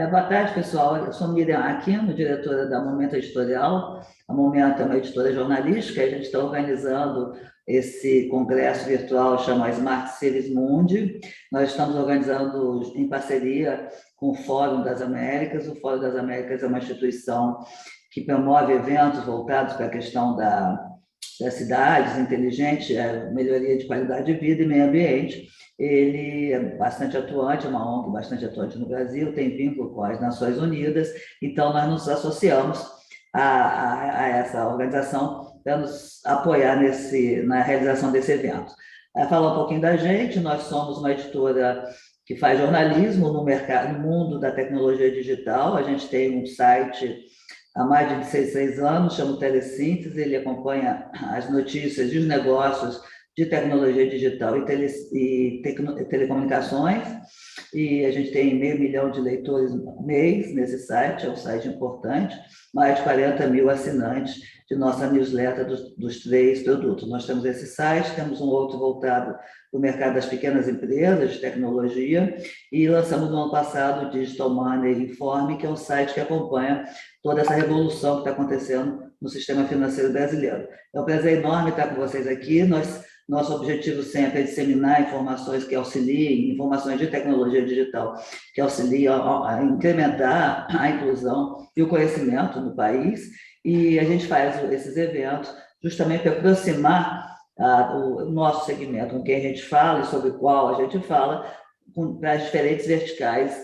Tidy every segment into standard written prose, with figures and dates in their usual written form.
Boa tarde, pessoal. Eu sou Miriam Aquino, diretora da Momento Editorial. A Momento é uma editora jornalística. A gente está organizando esse congresso virtual chamado Smart Cities Mundi. Nós estamos organizando em parceria com o Fórum das Américas. O Fórum das Américas é uma instituição que promove eventos voltados para a questão das cidades inteligentes, melhoria de qualidade de vida e meio ambiente. Ele é bastante atuante, é uma ONG bastante atuante no Brasil, tem vínculo com as Nações Unidas, então nós nos associamos a essa organização para nos apoiar na realização desse evento. Falar um pouquinho da gente, nós somos uma editora que faz jornalismo no mercado, no mundo da tecnologia digital. A gente tem um site há mais de 16 anos, chama Telesíntese. Ele acompanha as notícias e os negócios de tecnologia digital e telecomunicações, e a gente tem 500 mil de leitores mês nesse site, é um site importante, mais de 40 mil assinantes de nossa newsletter dos 3 produtos. Nós temos esse site, temos um outro voltado para o mercado das pequenas empresas de tecnologia, e lançamos no ano passado o Digital Money Informe, que é um site que acompanha toda essa revolução que está acontecendo no sistema financeiro brasileiro. É um prazer enorme estar com vocês aqui. Nosso objetivo sempre é disseminar informações que auxiliem, informações de tecnologia digital, que auxiliam a incrementar a inclusão e o conhecimento no país. E a gente faz esses eventos justamente para aproximar o nosso segmento, com quem a gente fala e sobre o qual a gente fala, para as diferentes verticais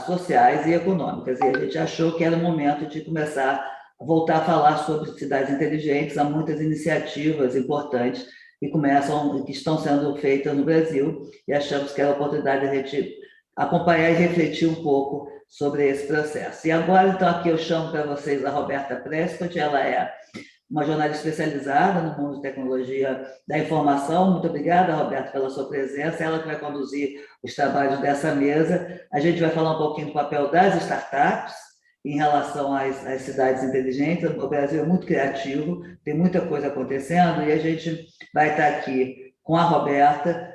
sociais e econômicas. E a gente achou que era o momento de começar a voltar a falar sobre cidades inteligentes. Há muitas iniciativas importantes que estão sendo feitas no Brasil, e achamos que era a oportunidade de a gente acompanhar e refletir um pouco sobre esse processo. E agora, então, aqui eu chamo para vocês a Roberta Prescott. Ela é uma jornalista especializada no mundo de tecnologia da informação. Muito obrigada, Roberta, pela sua presença. Ela que vai conduzir os trabalhos dessa mesa. A gente vai falar um pouquinho do papel das startups em relação às cidades inteligentes. O Brasil é muito criativo, tem muita coisa acontecendo, e a gente vai estar aqui com a Roberta,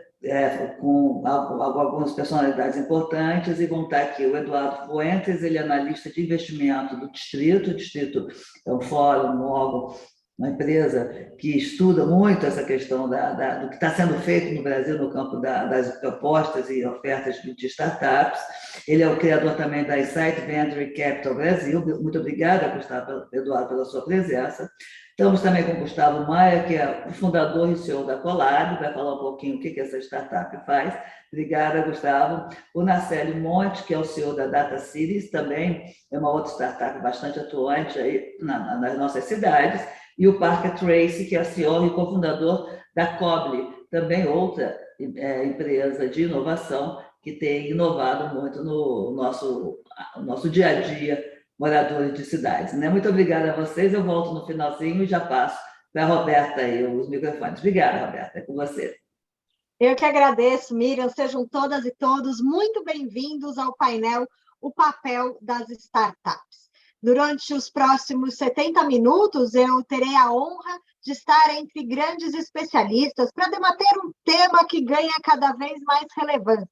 com algumas personalidades importantes, e vão estar aqui o Eduardo Fuentes. Ele é analista de investimento do Distrito. O Distrito é um fórum, um órgão, uma empresa que estuda muito essa questão do que está sendo feito no Brasil no campo das propostas e ofertas de startups. Ele é o criador também da Insight Venture Capital Brasil. Muito obrigada, Gustavo, Eduardo, pela sua presença. Estamos também com o Gustavo Maia, que é o fundador e CEO da Colab, vai falar um pouquinho o que essa startup faz. Obrigada, Gustavo. O Nacélio Monte, que é o CEO da Data Cities, também é uma outra startup bastante atuante aí nas nossas cidades. E o Parker Tracy, que é CEO e cofundador da Coble, também outra empresa de inovação que tem inovado muito no nosso dia a dia, moradores de cidades. Né? Muito obrigada a vocês. Eu volto no finalzinho e já passo para a Roberta aí os microfones. Obrigada, Roberta, é com você. Eu que agradeço, Miriam. Sejam todas e todos muito bem-vindos ao painel O Papel das Startups. Durante os próximos 70 minutos, eu terei a honra de estar entre grandes especialistas para debater um tema que ganha cada vez mais relevância.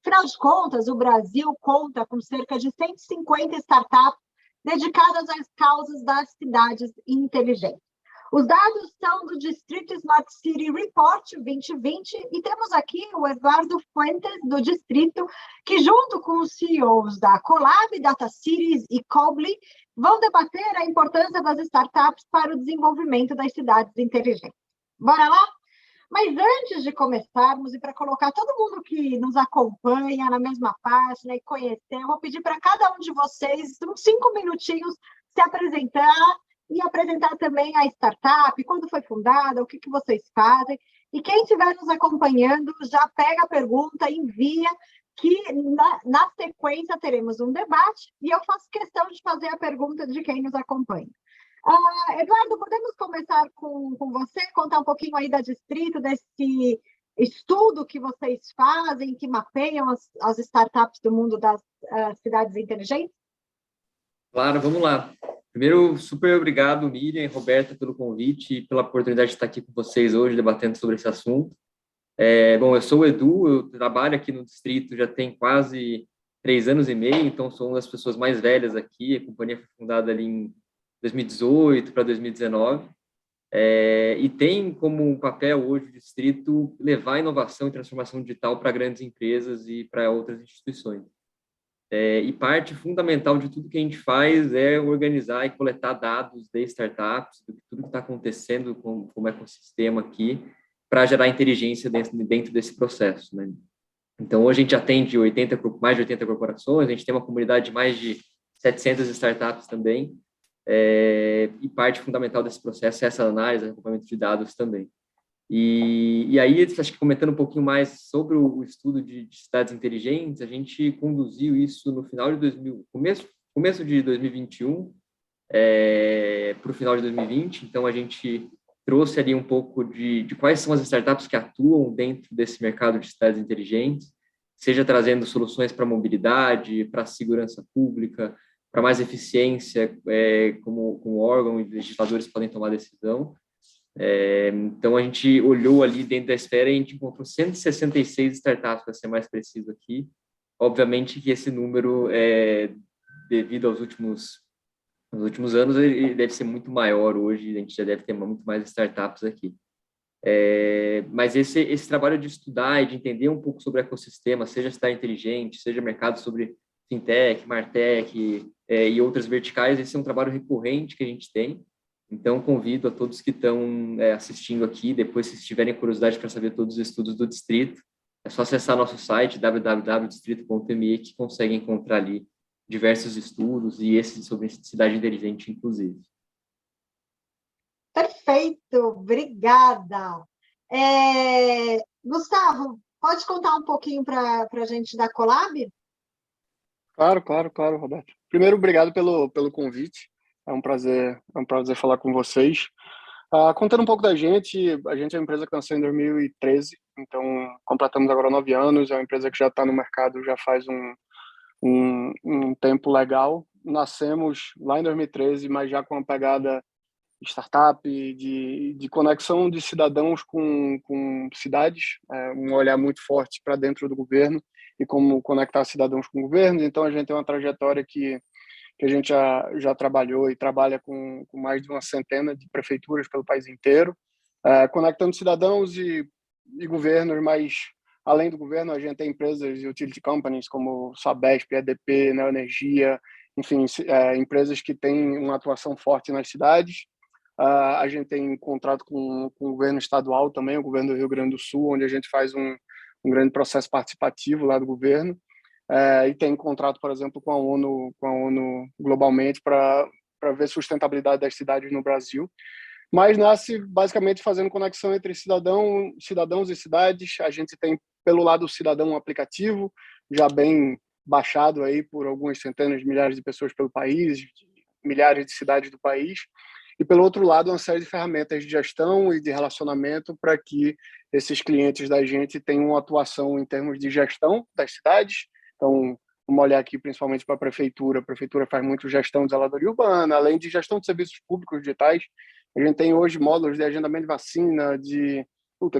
Afinal de contas, o Brasil conta com cerca de 150 startups dedicadas às causas das cidades inteligentes. Os dados são do Distrito Smart City Report 2020, e temos aqui o Eduardo Fuentes, do Distrito, que junto com os CEOs da Colab, Data Cities e Coble, vão debater a importância das startups para o desenvolvimento das cidades inteligentes. Bora lá? Mas antes de começarmos, e para colocar todo mundo que nos acompanha na mesma página e conhecer, eu vou pedir para cada um de vocês, uns 5 minutinhos, se apresentar e apresentar também a startup, quando foi fundada, o que vocês fazem. E quem estiver nos acompanhando, já pega a pergunta, envia, que na sequência teremos um debate, e eu faço questão de fazer a pergunta de quem nos acompanha. Eduardo, podemos começar com você, contar um pouquinho aí da Distrito, desse estudo que vocês fazem, que mapeiam as startups do mundo das cidades inteligentes? Claro, vamos lá. Primeiro, super obrigado, Miriam e Roberta, pelo convite e pela oportunidade de estar aqui com vocês hoje, debatendo sobre esse assunto. Bom, eu sou o Edu, eu trabalho aqui no Distrito já tem quase 3 anos e meio, então sou uma das pessoas mais velhas aqui. A companhia foi fundada ali em 2018 para 2019. E tem como um papel hoje o distrito levar inovação e transformação digital para grandes empresas e para outras instituições. E parte fundamental de tudo que a gente faz é organizar e coletar dados de startups, de tudo que está acontecendo com o ecossistema aqui, para gerar inteligência dentro desse processo, né? Então, hoje a gente atende mais de 80 corporações, a gente tem uma comunidade de mais de 700 startups também, e parte fundamental desse processo é essa análise, acompanhamento de dados também. E aí, acho que comentando um pouquinho mais sobre o estudo de cidades inteligentes, a gente conduziu isso no final de começo de 2021 para o final de 2020. Então, a gente trouxe ali um pouco de quais são as startups que atuam dentro desse mercado de cidades inteligentes, seja trazendo soluções para mobilidade, para segurança pública, para mais eficiência, como órgão e legisladores podem tomar decisão. Então, a gente olhou ali dentro da esfera e a gente encontrou 166 startups, para ser mais preciso aqui. Obviamente que esse número, devido aos últimos anos, ele deve ser muito maior hoje, a gente já deve ter muito mais startups aqui. Mas esse trabalho de estudar e de entender um pouco sobre o ecossistema, seja cidade inteligente, seja mercado sobre fintech, martech e outras verticais, esse é um trabalho recorrente que a gente tem. Então, convido a todos que estão assistindo aqui, depois, se tiverem curiosidade para saber todos os estudos do Distrito, é só acessar nosso site, www.distrito.me, que consegue encontrar ali diversos estudos, e esse sobre cidade inteligente, inclusive. Perfeito, obrigada. Gustavo, pode contar um pouquinho para a gente da Colab? Claro, Roberto. Primeiro, obrigado pelo convite. É um prazer falar com vocês. Contando um pouco da gente, a gente é uma empresa que nasceu em 2013, então completamos agora 9 anos. É uma empresa que já está no mercado já faz um tempo legal. Nascemos lá em 2013, mas já com uma pegada startup, de conexão de cidadãos com cidades, um olhar muito forte para dentro do governo e como conectar cidadãos com governos. Então, a gente tem uma trajetória que a gente já trabalhou e trabalha com mais de uma centena de prefeituras pelo país inteiro, conectando cidadãos e governos, mas além do governo, a gente tem empresas e utility companies como Sabesp, EDP, Neoenergia, enfim, empresas que têm uma atuação forte nas cidades. A gente tem contrato com o governo estadual também, o governo do Rio Grande do Sul, onde a gente faz um grande processo participativo lá do governo. E tem contrato, por exemplo, com a ONU globalmente para ver sustentabilidade das cidades no Brasil. Mas nasce basicamente fazendo conexão entre cidadãos e cidades. A gente tem, pelo lado do cidadão, um aplicativo já bem baixado aí por algumas centenas de milhares de pessoas pelo país, milhares de cidades do país. E, pelo outro lado, uma série de ferramentas de gestão e de relacionamento para que esses clientes da gente tenham uma atuação em termos de gestão das cidades. Então, vamos olhar aqui principalmente para a prefeitura. A prefeitura faz muito gestão de zeladoria urbana, além de gestão de serviços públicos digitais. A gente tem hoje módulos de agendamento de vacina, de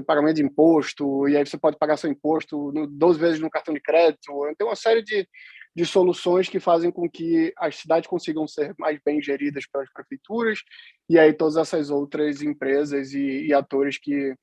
pagamento de imposto, e aí você pode pagar seu imposto 12 vezes no cartão de crédito. Tem uma série de soluções que fazem com que as cidades consigam ser mais bem geridas pelas prefeituras, e aí todas essas outras empresas e atores que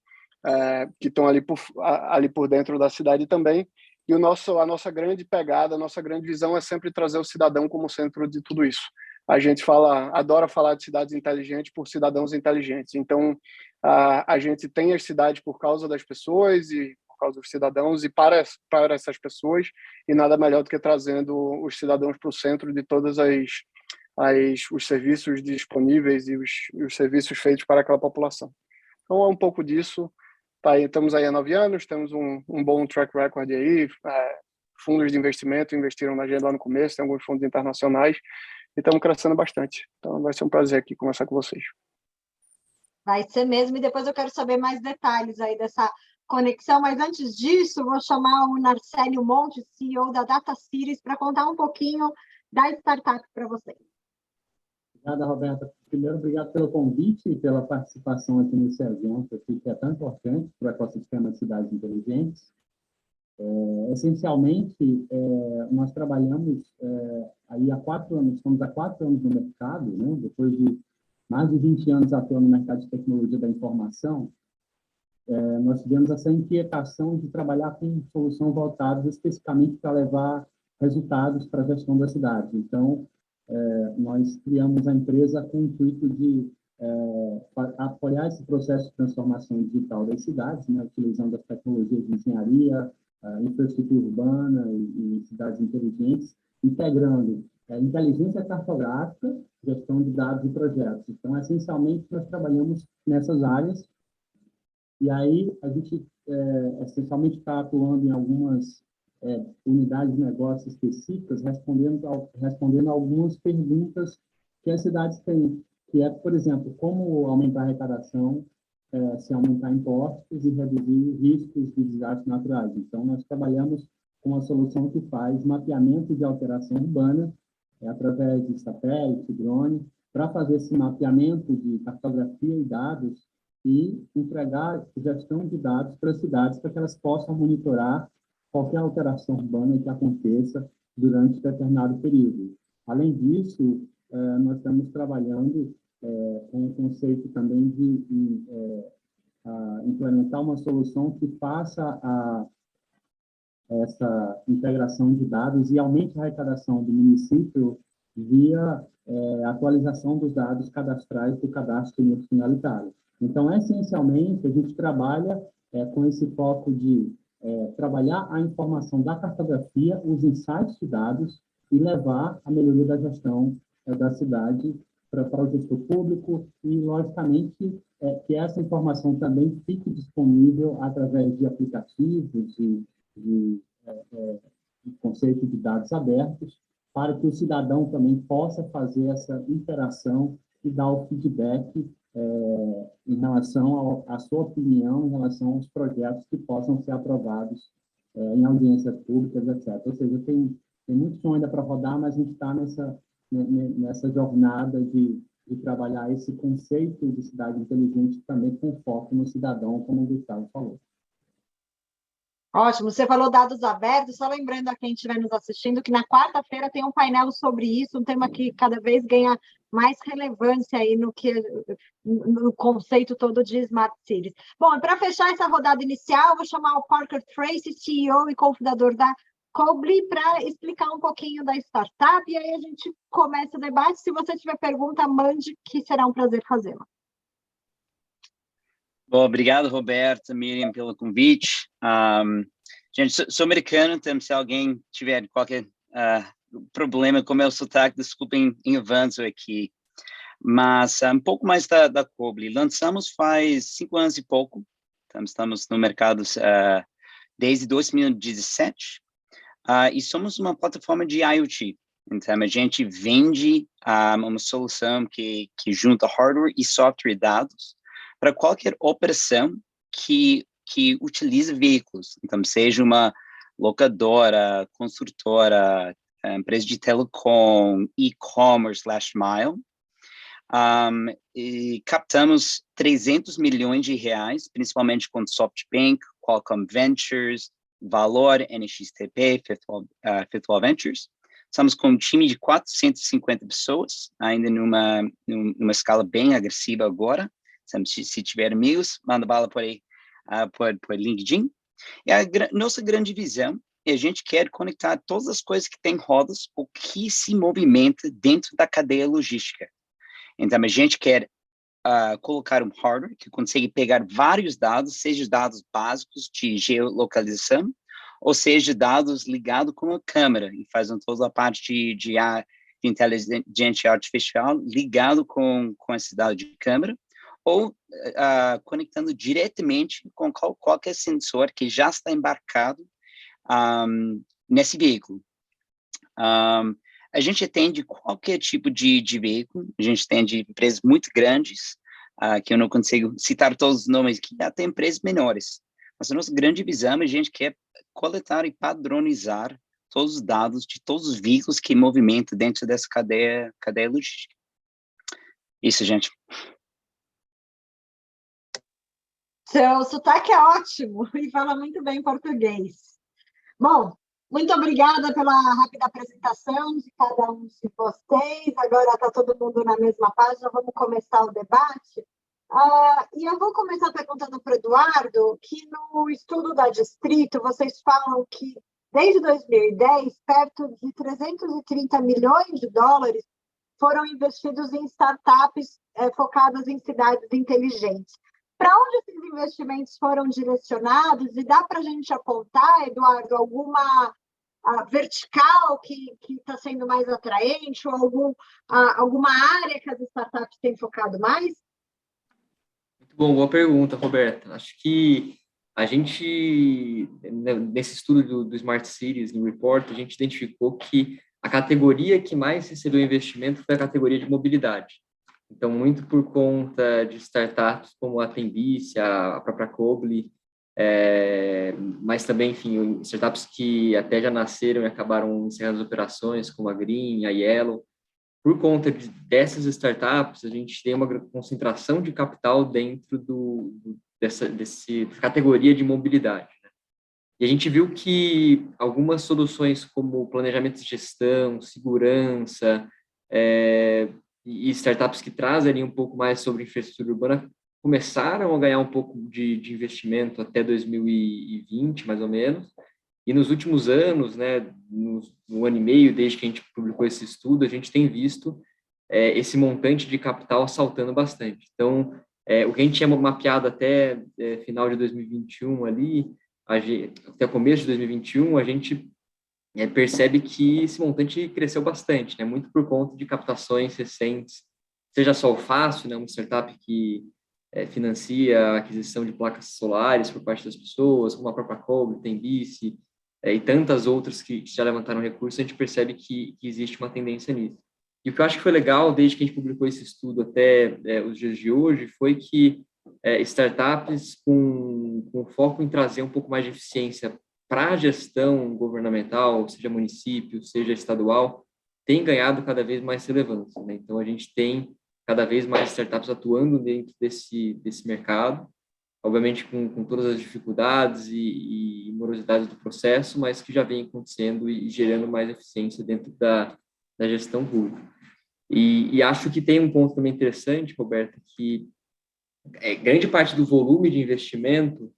estão ali por dentro da cidade também. E a nossa grande pegada, a nossa grande visão é sempre trazer o cidadão como centro de tudo isso. A gente adora falar de cidades inteligentes por cidadãos inteligentes. Então, a gente tem as cidades por causa das pessoas e por causa dos cidadãos e para essas pessoas, e nada melhor do que trazendo os cidadãos para o centro de todos os serviços disponíveis e os serviços feitos para aquela população. Então, é um pouco disso. Estamos aí há 9 anos, temos um bom track record aí, fundos de investimento investiram na gente lá no começo, tem alguns fundos internacionais, e estamos crescendo bastante. Então, vai ser um prazer aqui conversar com vocês. Vai ser mesmo, e depois eu quero saber mais detalhes aí dessa conexão, mas antes disso, vou chamar o Narcélio Monte, CEO da Data Cities, para contar um pouquinho da startup para vocês. Obrigada, Roberta. Primeiro, obrigado pelo convite e pela participação aqui nesse evento, aqui, que é tão importante para o ecossistema de cidades inteligentes. Essencialmente, nós trabalhamos aí há 4 anos, estamos há 4 anos no mercado, né? Depois de mais de 20 anos atuando no mercado de tecnologia da informação, nós tivemos essa inquietação de trabalhar com soluções voltadas especificamente para levar resultados para a gestão da cidade. Então, nós criamos a empresa com o intuito de apoiar esse processo de transformação digital das cidades, né, utilizando as tecnologias de engenharia, infraestrutura urbana e cidades inteligentes, integrando inteligência cartográfica, gestão de dados e projetos. Então, essencialmente, nós trabalhamos nessas áreas. E aí, a gente, essencialmente, está atuando em algumas unidades de negócio específicas, respondendo a algumas perguntas que as cidades têm, que é, por exemplo, como aumentar a arrecadação, se aumentar impostos e reduzir riscos de desastres naturais. Então, nós trabalhamos com uma solução que faz mapeamento de alteração urbana, através de satélite, drone, para fazer esse mapeamento de cartografia e dados e entregar gestão de dados para as cidades, para que elas possam monitorar qualquer alteração urbana que aconteça durante determinado período. Além disso, nós estamos trabalhando com o conceito também de implementar uma solução que faça essa integração de dados e aumente a arrecadação do município via atualização dos dados cadastrais do cadastro único finalitário. Então, essencialmente, a gente trabalha com esse foco de trabalhar a informação da cartografia, os insights de dados e levar a melhoria da gestão da cidade para o gestor público e, logicamente, que essa informação também fique disponível através de aplicativos, de conceito de dados abertos, para que o cidadão também possa fazer essa interação e dar o feedback em relação à sua opinião, em relação aos projetos que possam ser aprovados em audiências públicas, etc. Ou seja, tem muito som ainda para rodar, mas a gente está nessa jornada de trabalhar esse conceito de cidade inteligente também com foco no cidadão, como o Gustavo falou. Ótimo, você falou dados abertos, só lembrando a quem estiver nos assistindo que na quarta-feira tem um painel sobre isso, um tema que cada vez ganha mais relevância aí no conceito todo de Smart Cities. Bom, para fechar essa rodada inicial, eu vou chamar o Parker Tracy, CEO e cofundador da Cobly, para explicar um pouquinho da startup, e aí a gente começa o debate. Se você tiver pergunta, mande, que será um prazer fazê-la. Bom, obrigado, Roberto, Miriam, pelo convite. Gente, sou americano, então se alguém tiver qualquer problema com o meu sotaque, desculpem em avanço aqui. Mas um pouco mais da Cobly. Lançamos faz 5 anos e pouco, então estamos no mercado desde 2017, e somos uma plataforma de IoT. Então, a gente vende uma solução que junta hardware e software e dados para qualquer operação que utilize veículos. Então, seja uma locadora, construtora, empresa de telecom, e-commerce, last mile. E captamos 300 milhões de reais, principalmente com SoftBank, Qualcomm Ventures, Valor, NXTP, Fifth Wall Ventures. Estamos com um time de 450 pessoas, ainda numa escala bem agressiva agora. Se tiver amigos, manda bala por aí, por LinkedIn. E a nossa grande visão é a gente quer conectar todas as coisas que têm rodas, o que se movimenta dentro da cadeia logística. Então, a gente quer colocar um hardware que consegue pegar vários dados, seja dados básicos de geolocalização, ou seja, dados ligados com a câmera, e fazem toda a parte de inteligência artificial ligado com esse dado de câmera, ou conectando diretamente com qualquer sensor que já está embarcado nesse veículo. A gente atende qualquer tipo de veículo, a gente atende empresas muito grandes, que eu não consigo citar todos os nomes, que até empresas menores. Mas a nossa grande visão, a gente quer coletar e padronizar todos os dados de todos os veículos que movimentam dentro dessa cadeia logística. Isso, gente. Seu sotaque é ótimo e fala muito bem português. Bom, muito obrigada pela rápida apresentação de cada um de vocês. Agora está todo mundo na mesma página, vamos começar o debate. E eu vou começar perguntando para o Eduardo, que no estudo da Distrito, vocês falam que, desde 2010, perto de 330 milhões de dólares foram investidos em startups focadas em cidades inteligentes. Para onde esses investimentos foram direcionados? E dá para a gente apontar, Eduardo, alguma vertical que está sendo mais atraente, ou alguma área que as startups têm focado mais? Muito bom, boa pergunta, Roberta. Acho que a gente, nesse estudo do Smart Cities, no report, a gente identificou que a categoria que mais recebeu investimento foi a categoria de mobilidade. Então, muito por conta de startups como a Tembice, a própria Cobly, mas também, enfim, startups que até já nasceram e acabaram encerrando as operações, como a Green, a Yellow. Por conta dessas startups, a gente tem uma concentração de capital dentro dessa categoria de mobilidade, né? E a gente viu que algumas soluções como planejamento de gestão, segurança, e startups que trazem ali um pouco mais sobre infraestrutura urbana começaram a ganhar um pouco de investimento até 2020, mais ou menos. E nos últimos anos, né, no ano e meio, desde que a gente publicou esse estudo, a gente tem visto esse montante de capital saltando bastante. Então, o que a gente tinha mapeado até final de 2021 ali, até começo de 2021, a gente percebe que esse montante cresceu bastante, né, muito por conta de captações recentes, seja só o Fácil, né, uma startup que financia a aquisição de placas solares por parte das pessoas, como a própria Cobly, Tembice, e tantas outras que já levantaram recursos, a gente percebe que existe uma tendência nisso. E o que eu acho que foi legal, desde que a gente publicou esse estudo até os dias de hoje, foi que startups com foco em trazer um pouco mais de eficiência para a gestão governamental, seja município, seja estadual, têm ganhado cada vez mais relevância, né? Então, a gente tem cada vez mais startups atuando dentro desse mercado, obviamente com todas as dificuldades e morosidades do processo, mas que já vem acontecendo e gerando mais eficiência dentro da gestão pública. E acho que tem um ponto também interessante, Roberto, que grande parte do volume de investimento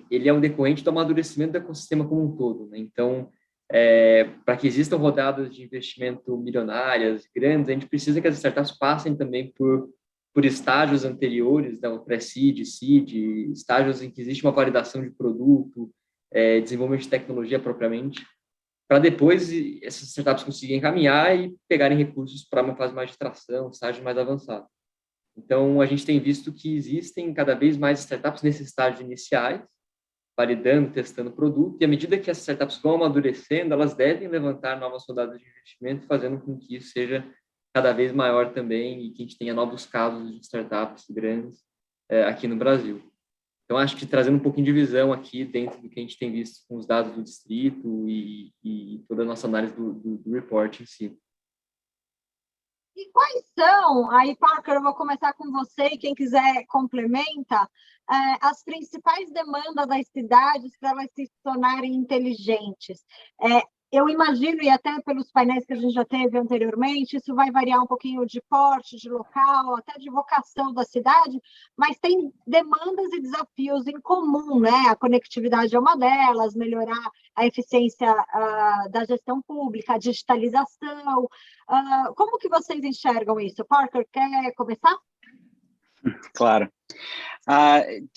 ele é um decorrente do amadurecimento do ecossistema como um todo, né? Então, para que existam rodadas de investimento milionárias, grandes, a gente precisa que as startups passem também por estágios anteriores, da pré-seed, seed, estágios em que existe uma validação de produto, desenvolvimento de tecnologia propriamente, para depois essas startups conseguirem caminhar e pegarem recursos para uma fase mais de tração, estágio mais avançado. Então, a gente tem visto que existem cada vez mais startups nesses estágios iniciais, validando, testando o produto, e à medida que essas startups vão amadurecendo, elas devem levantar novas rodadas de investimento, fazendo com que isso seja cada vez maior também e que a gente tenha novos casos de startups grandes aqui no Brasil. Então, acho que trazendo um pouquinho de visão aqui dentro do que a gente tem visto com os dados do distrito e toda a nossa análise do report em si. E quais são, aí, Parker, eu vou começar com você, e quem quiser complementa, as principais demandas das cidades para elas se tornarem inteligentes? Eu imagino, e até pelos painéis que a gente já teve anteriormente, isso vai variar um pouquinho de porte, de local, até de vocação da cidade, mas tem demandas e desafios em comum, né? A conectividade é uma delas, melhorar a eficiência da gestão pública, a digitalização. Como que vocês enxergam isso? Parker, quer começar? Claro.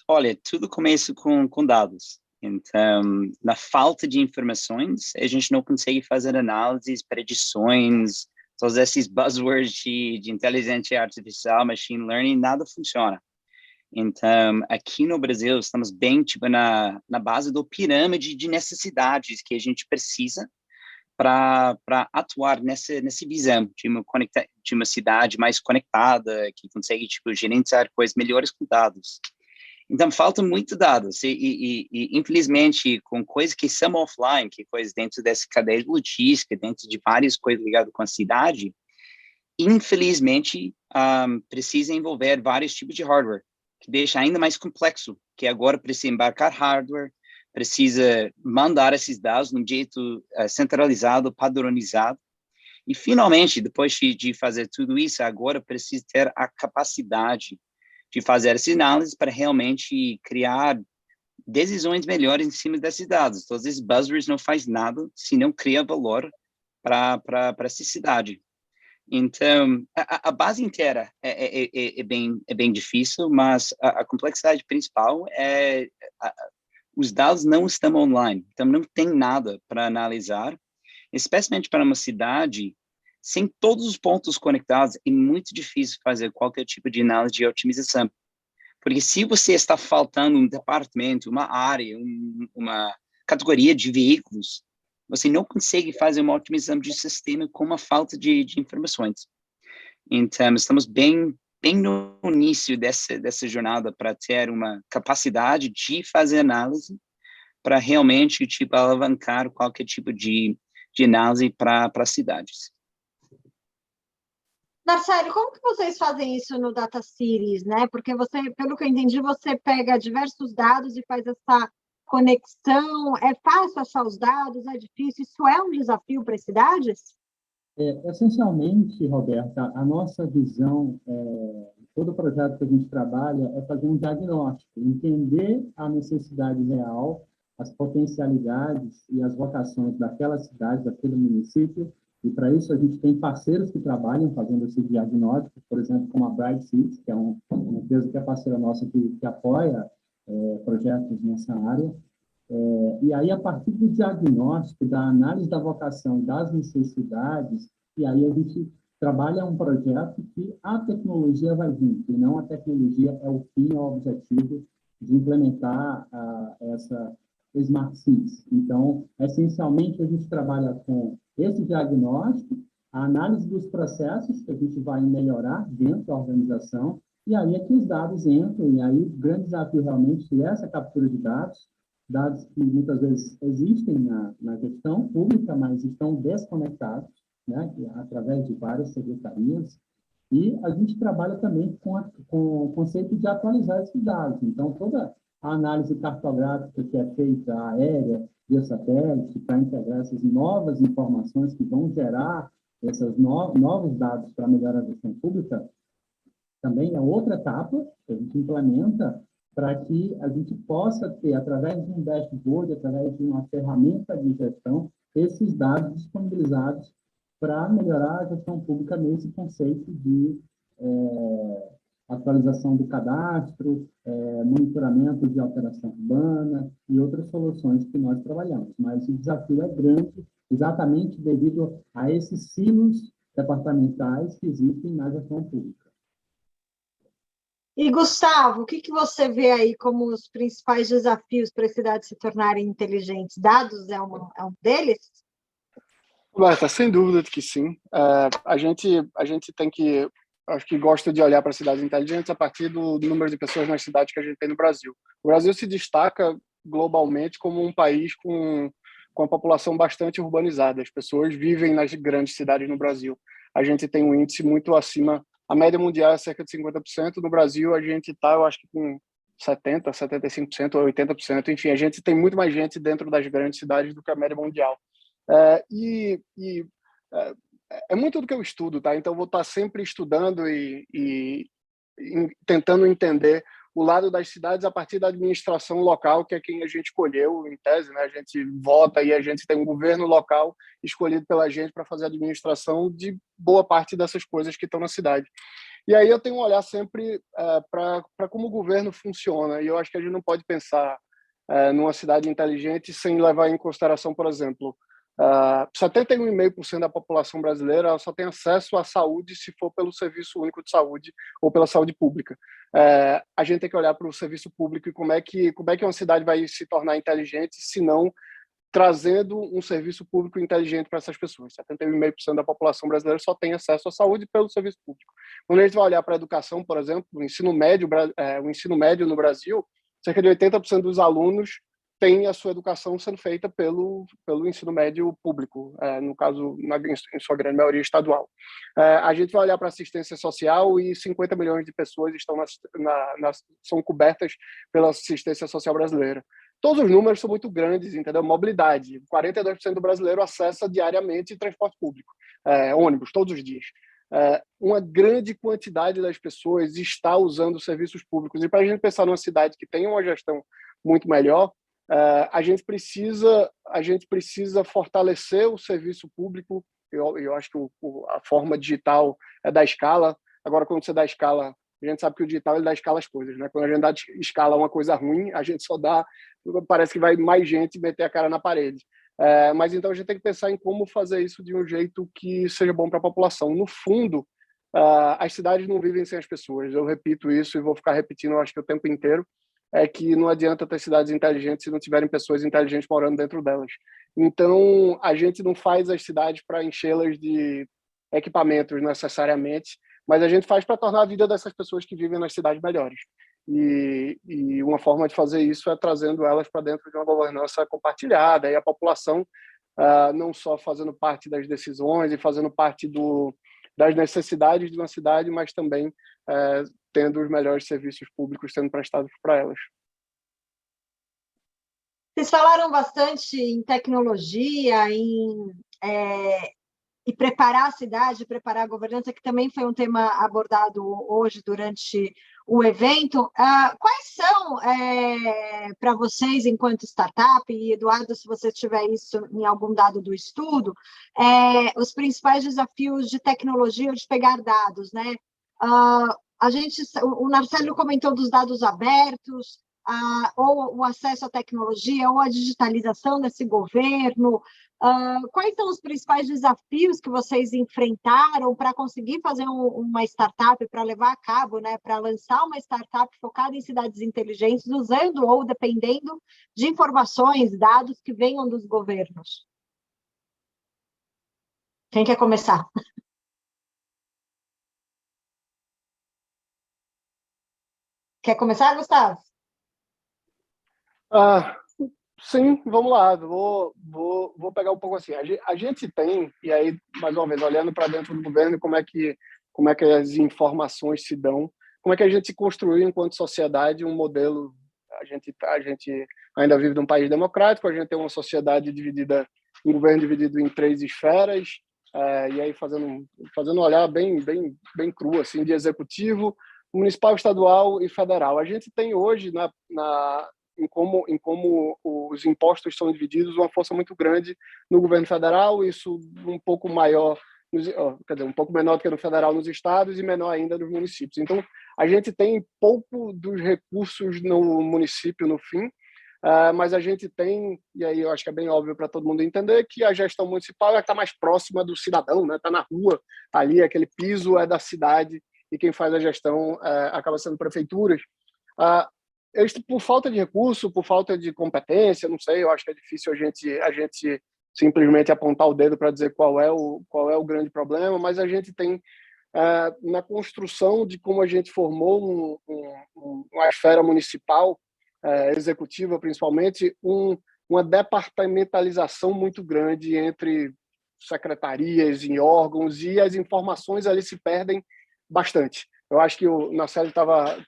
Olha, tudo começa com dados. Então, na falta de informações, a gente não consegue fazer análises, predições, todos esses buzzwords de inteligência artificial, machine learning, nada funciona. Então, aqui no Brasil, estamos bem tipo na base do pirâmide de necessidades que a gente precisa para atuar nessa visão de uma cidade mais conectada, que consegue tipo gerenciar coisas melhores com dados. Então, faltam muito dados e infelizmente, com coisas que são offline, que coisas dentro dessa cadeia de logística, dentro de várias coisas ligadas com a cidade, infelizmente, precisa envolver vários tipos de hardware, que deixa ainda mais complexo, que agora precisa embarcar hardware, precisa mandar esses dados de um jeito centralizado, padronizado. E, finalmente, depois de fazer tudo isso, agora precisa ter a capacidade de fazer essa análise para realmente criar decisões melhores em cima desses dados. Todos esses buzzwords não faz nada se não cria valor para essa cidade. Então, a base inteira é bem difícil, mas a complexidade principal é os dados não estão online, então não tem nada para analisar, especialmente para uma cidade sem todos os pontos conectados, é muito difícil fazer qualquer tipo de análise de otimização. Porque se você está faltando um departamento, uma área, uma categoria de veículos, você não consegue fazer uma otimização de sistema com uma falta de informações. Então, estamos bem no início dessa jornada para ter uma capacidade de fazer análise para realmente alavancar qualquer tipo de análise para cidades. Marcelo, como que vocês fazem isso no Data Cities, né? Porque você, pelo que eu entendi, você pega diversos dados e faz essa conexão. É fácil achar os dados? É difícil? Isso é um desafio para as cidades? Essencialmente, Roberta, a nossa visão, todo projeto que a gente trabalha é fazer um diagnóstico, entender a necessidade real, as potencialidades e as vocações daquela cidade, daquele município, e para isso a gente tem parceiros que trabalham fazendo esse diagnóstico, por exemplo, como a Bright Cities, que é uma empresa que é parceira nossa que apoia projetos nessa área. E aí, a partir do diagnóstico, da análise da vocação, das necessidades, e aí a gente trabalha um projeto que a tecnologia vai vir, e não a tecnologia é o fim, é o objetivo de implementar essa Smart Cities. Então, essencialmente, a gente trabalha com esse diagnóstico, a análise dos processos que a gente vai melhorar dentro da organização, e aí é que os dados entram, e aí o grande desafio realmente é essa captura de dados que muitas vezes existem na gestão pública, mas estão desconectados, né, através de várias secretarias, e a gente trabalha também com o conceito de atualizar esses dados. Então, toda a análise cartográfica que é feita aérea, via satélite, para integrar essas novas informações que vão gerar esses novos dados para melhorar a gestão pública, também é outra etapa que a gente implementa para que a gente possa ter, através de um dashboard, através de uma ferramenta de gestão, esses dados disponibilizados para melhorar a gestão pública nesse conceito de atualização do cadastro, monitoramento de alteração urbana e outras soluções que nós trabalhamos. Mas o desafio é grande, exatamente devido a esses silos departamentais que existem na gestão pública. E, Gustavo, o que você vê aí como os principais desafios para as cidades se tornarem inteligentes? Dados é um deles? Roberta, sem dúvida que sim. A gente tem que, acho que gosta de olhar para cidades inteligentes a partir do número de pessoas nas cidades que a gente tem no Brasil. O Brasil se destaca globalmente como um país com a população bastante urbanizada. As pessoas vivem nas grandes cidades no Brasil. A gente tem um índice muito acima. A média mundial é cerca de 50%. No Brasil, a gente está, eu acho que com 70%, 75% ou 80%. Enfim, a gente tem muito mais gente dentro das grandes cidades do que a média mundial. É muito do que eu estudo, tá? Então, eu vou estar sempre estudando e tentando entender o lado das cidades a partir da administração local, que é quem a gente escolheu, em tese, né? A gente vota e a gente tem um governo local escolhido pela gente para fazer a administração de boa parte dessas coisas que estão na cidade. E aí eu tenho um olhar sempre para como o governo funciona, e eu acho que a gente não pode pensar numa cidade inteligente sem levar em consideração, por exemplo, 71,5% da população brasileira só tem acesso à saúde se for pelo Serviço Único de Saúde ou pela saúde pública. A gente tem que olhar para o serviço público e como é que uma cidade vai se tornar inteligente se não trazendo um serviço público inteligente para essas pessoas. 71,5% da população brasileira só tem acesso à saúde pelo serviço público. Quando a gente vai olhar para a educação, por exemplo, o ensino médio no Brasil, cerca de 80% dos alunos tem a sua educação sendo feita pelo ensino médio público, no caso, em sua grande maioria estadual. A gente vai olhar para a assistência social e 50 milhões de pessoas são cobertas pela assistência social brasileira. todos os números são muito grandes, entendeu? Mobilidade, 42% do brasileiro acessa diariamente transporte público, ônibus, todos os dias. Uma grande quantidade das pessoas está usando serviços públicos. E para a gente pensar numa cidade que tem uma gestão muito melhor, a gente precisa fortalecer o serviço público. Eu acho que a forma digital é dar escala. Agora, quando você dá escala, a gente sabe que o digital ele dá escala às coisas, né? Quando a gente dá escala a uma coisa ruim, a gente só dá, parece que vai mais gente meter a cara na parede. Mas então a gente tem que pensar em como fazer isso de um jeito que seja bom para a população. No fundo, as cidades não vivem sem as pessoas. Eu repito isso e vou ficar repetindo, eu acho que o tempo inteiro, é que não adianta ter cidades inteligentes se não tiverem pessoas inteligentes morando dentro delas. Então, a gente não faz as cidades para enchê-las de equipamentos necessariamente, mas a gente faz para tornar a vida dessas pessoas que vivem nas cidades melhores. E uma forma de fazer isso é trazendo elas para dentro de uma governança compartilhada, e a população não só fazendo parte das decisões e fazendo parte das necessidades de uma cidade, mas também tendo os melhores serviços públicos sendo prestados para elas. Vocês falaram bastante em tecnologia, e preparar a cidade, preparar a governança, que também foi um tema abordado hoje durante o evento. Quais são, para vocês, enquanto startup, e Eduardo, se você tiver isso em algum dado do estudo, os principais desafios de tecnologia ou de pegar dados, né? O Marcelo comentou dos dados abertos, ou o acesso à tecnologia, ou a digitalização desse governo. Quais são os principais desafios que vocês enfrentaram para conseguir fazer uma startup, para levar a cabo, né, para lançar uma startup focada em cidades inteligentes, usando ou dependendo de informações, dados que venham dos governos? Quem quer começar? Quer começar, Gustavo? Sim, vamos lá. Vou pegar um pouco assim. A gente tem, e aí, mais uma vez, olhando para dentro do governo, como é que as informações se dão, como é que a gente construiu, enquanto sociedade, um modelo. A gente ainda vive num país democrático, a gente tem uma sociedade dividida, um governo dividido em 3 esferas, e aí fazendo um olhar bem cru, assim, de executivo, municipal, estadual e federal. A gente tem hoje, em como os impostos são divididos, uma força muito grande no governo federal, isso um pouco maior, um pouco menor do que no federal nos estados e menor ainda nos municípios. Então, a gente tem pouco dos recursos no município no fim, mas a gente tem, e aí eu acho que é bem óbvio para todo mundo entender, que a gestão municipal está mais próxima do cidadão, né? Está na rua, ali, aquele piso é da cidade, e quem faz a gestão acaba sendo prefeituras. Eles, por falta de recurso, por falta de competência, não sei, eu acho que é difícil a gente simplesmente apontar o dedo para dizer qual é o grande problema, mas a gente tem, na construção de como a gente formou uma esfera municipal, executiva principalmente, uma departamentalização muito grande entre secretarias e órgãos, e as informações ali se perdem bastante. Eu acho que o Marcelo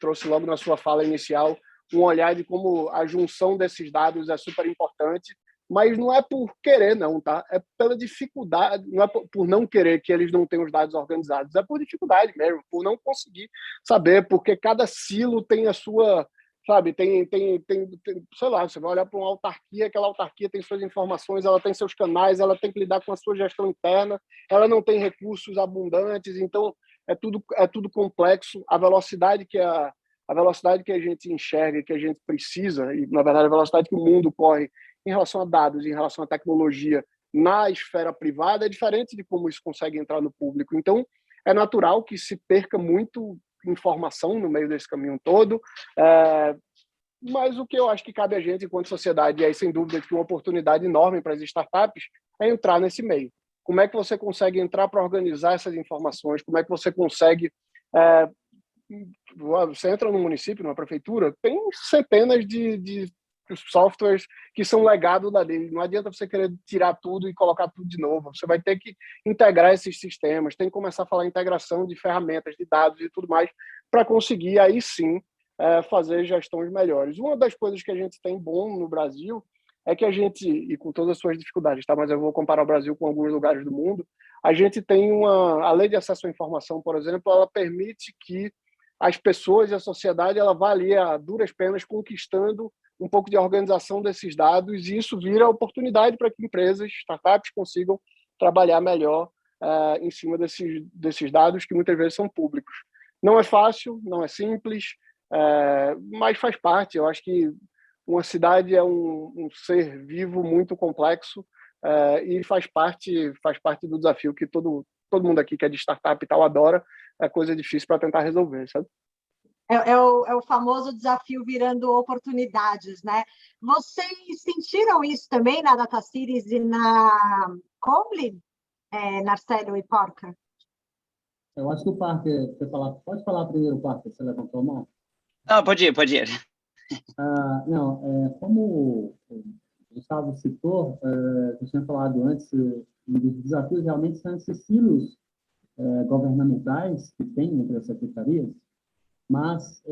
trouxe logo na sua fala inicial um olhar de como a junção desses dados é super importante, mas não é por querer, não, tá? É pela dificuldade, não é por não querer que eles não tenham os dados organizados, é por dificuldade mesmo, por não conseguir saber, porque cada silo tem a sua, sabe, tem sei lá, você vai olhar para uma autarquia, aquela autarquia tem suas informações, ela tem seus canais, ela tem que lidar com a sua gestão interna, ela não tem recursos abundantes, então é tudo complexo. A velocidade que a gente enxerga, que a gente precisa, e na verdade a velocidade que o mundo corre em relação a dados, em relação à tecnologia na esfera privada, é diferente de como isso consegue entrar no público. Então, é natural que se perca muito informação no meio desse caminho todo, mas o que eu acho que cabe a gente, enquanto sociedade, e aí sem dúvida que uma oportunidade enorme para as startups, é entrar nesse meio. Como é que você consegue entrar para organizar essas informações? Como é que você consegue... Você entra no município, numa prefeitura, tem centenas de softwares que são legado dali. Não adianta você querer tirar tudo e colocar tudo de novo. Você vai ter que integrar esses sistemas, tem que começar a falar integração de ferramentas, de dados e tudo mais, para conseguir, aí sim, fazer gestões melhores. Uma das coisas que a gente tem bom no Brasil é que a gente, e com todas as suas dificuldades, tá? Mas eu vou comparar o Brasil com alguns lugares do mundo, a gente tem a lei de acesso à informação, por exemplo, ela permite que as pessoas e a sociedade ela vá ali a duras penas conquistando um pouco de organização desses dados, e isso vira oportunidade para que empresas, startups consigam trabalhar melhor em cima desses dados que muitas vezes são públicos. Não é fácil, não é simples, mas faz parte. Eu acho que uma cidade é um ser vivo muito complexo e faz parte do desafio que todo mundo aqui que é de startup e tal adora, é coisa difícil para tentar resolver, sabe? É o famoso desafio virando oportunidades, né? Vocês sentiram isso também na Data Cities e na Comly, Narcélio e Porca? Eu acho que o Parker, pode falar primeiro, Parker, você levantou a mão? Não, pode ir. Não, como o Gustavo citou, eu tinha falado antes, um dos desafios realmente são esses silos governamentais que tem entre as secretarias, mas,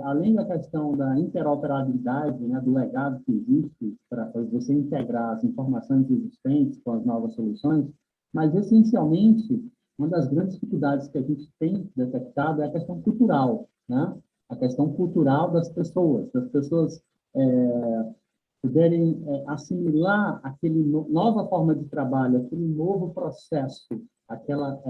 além da questão da interoperabilidade, né, do legado que existe para você integrar as informações existentes com as novas soluções, mas, essencialmente, uma das grandes dificuldades que a gente tem detectado é a questão cultural, né? A questão cultural das pessoas puderem assimilar aquele nova forma de trabalho, aquele novo processo, aquela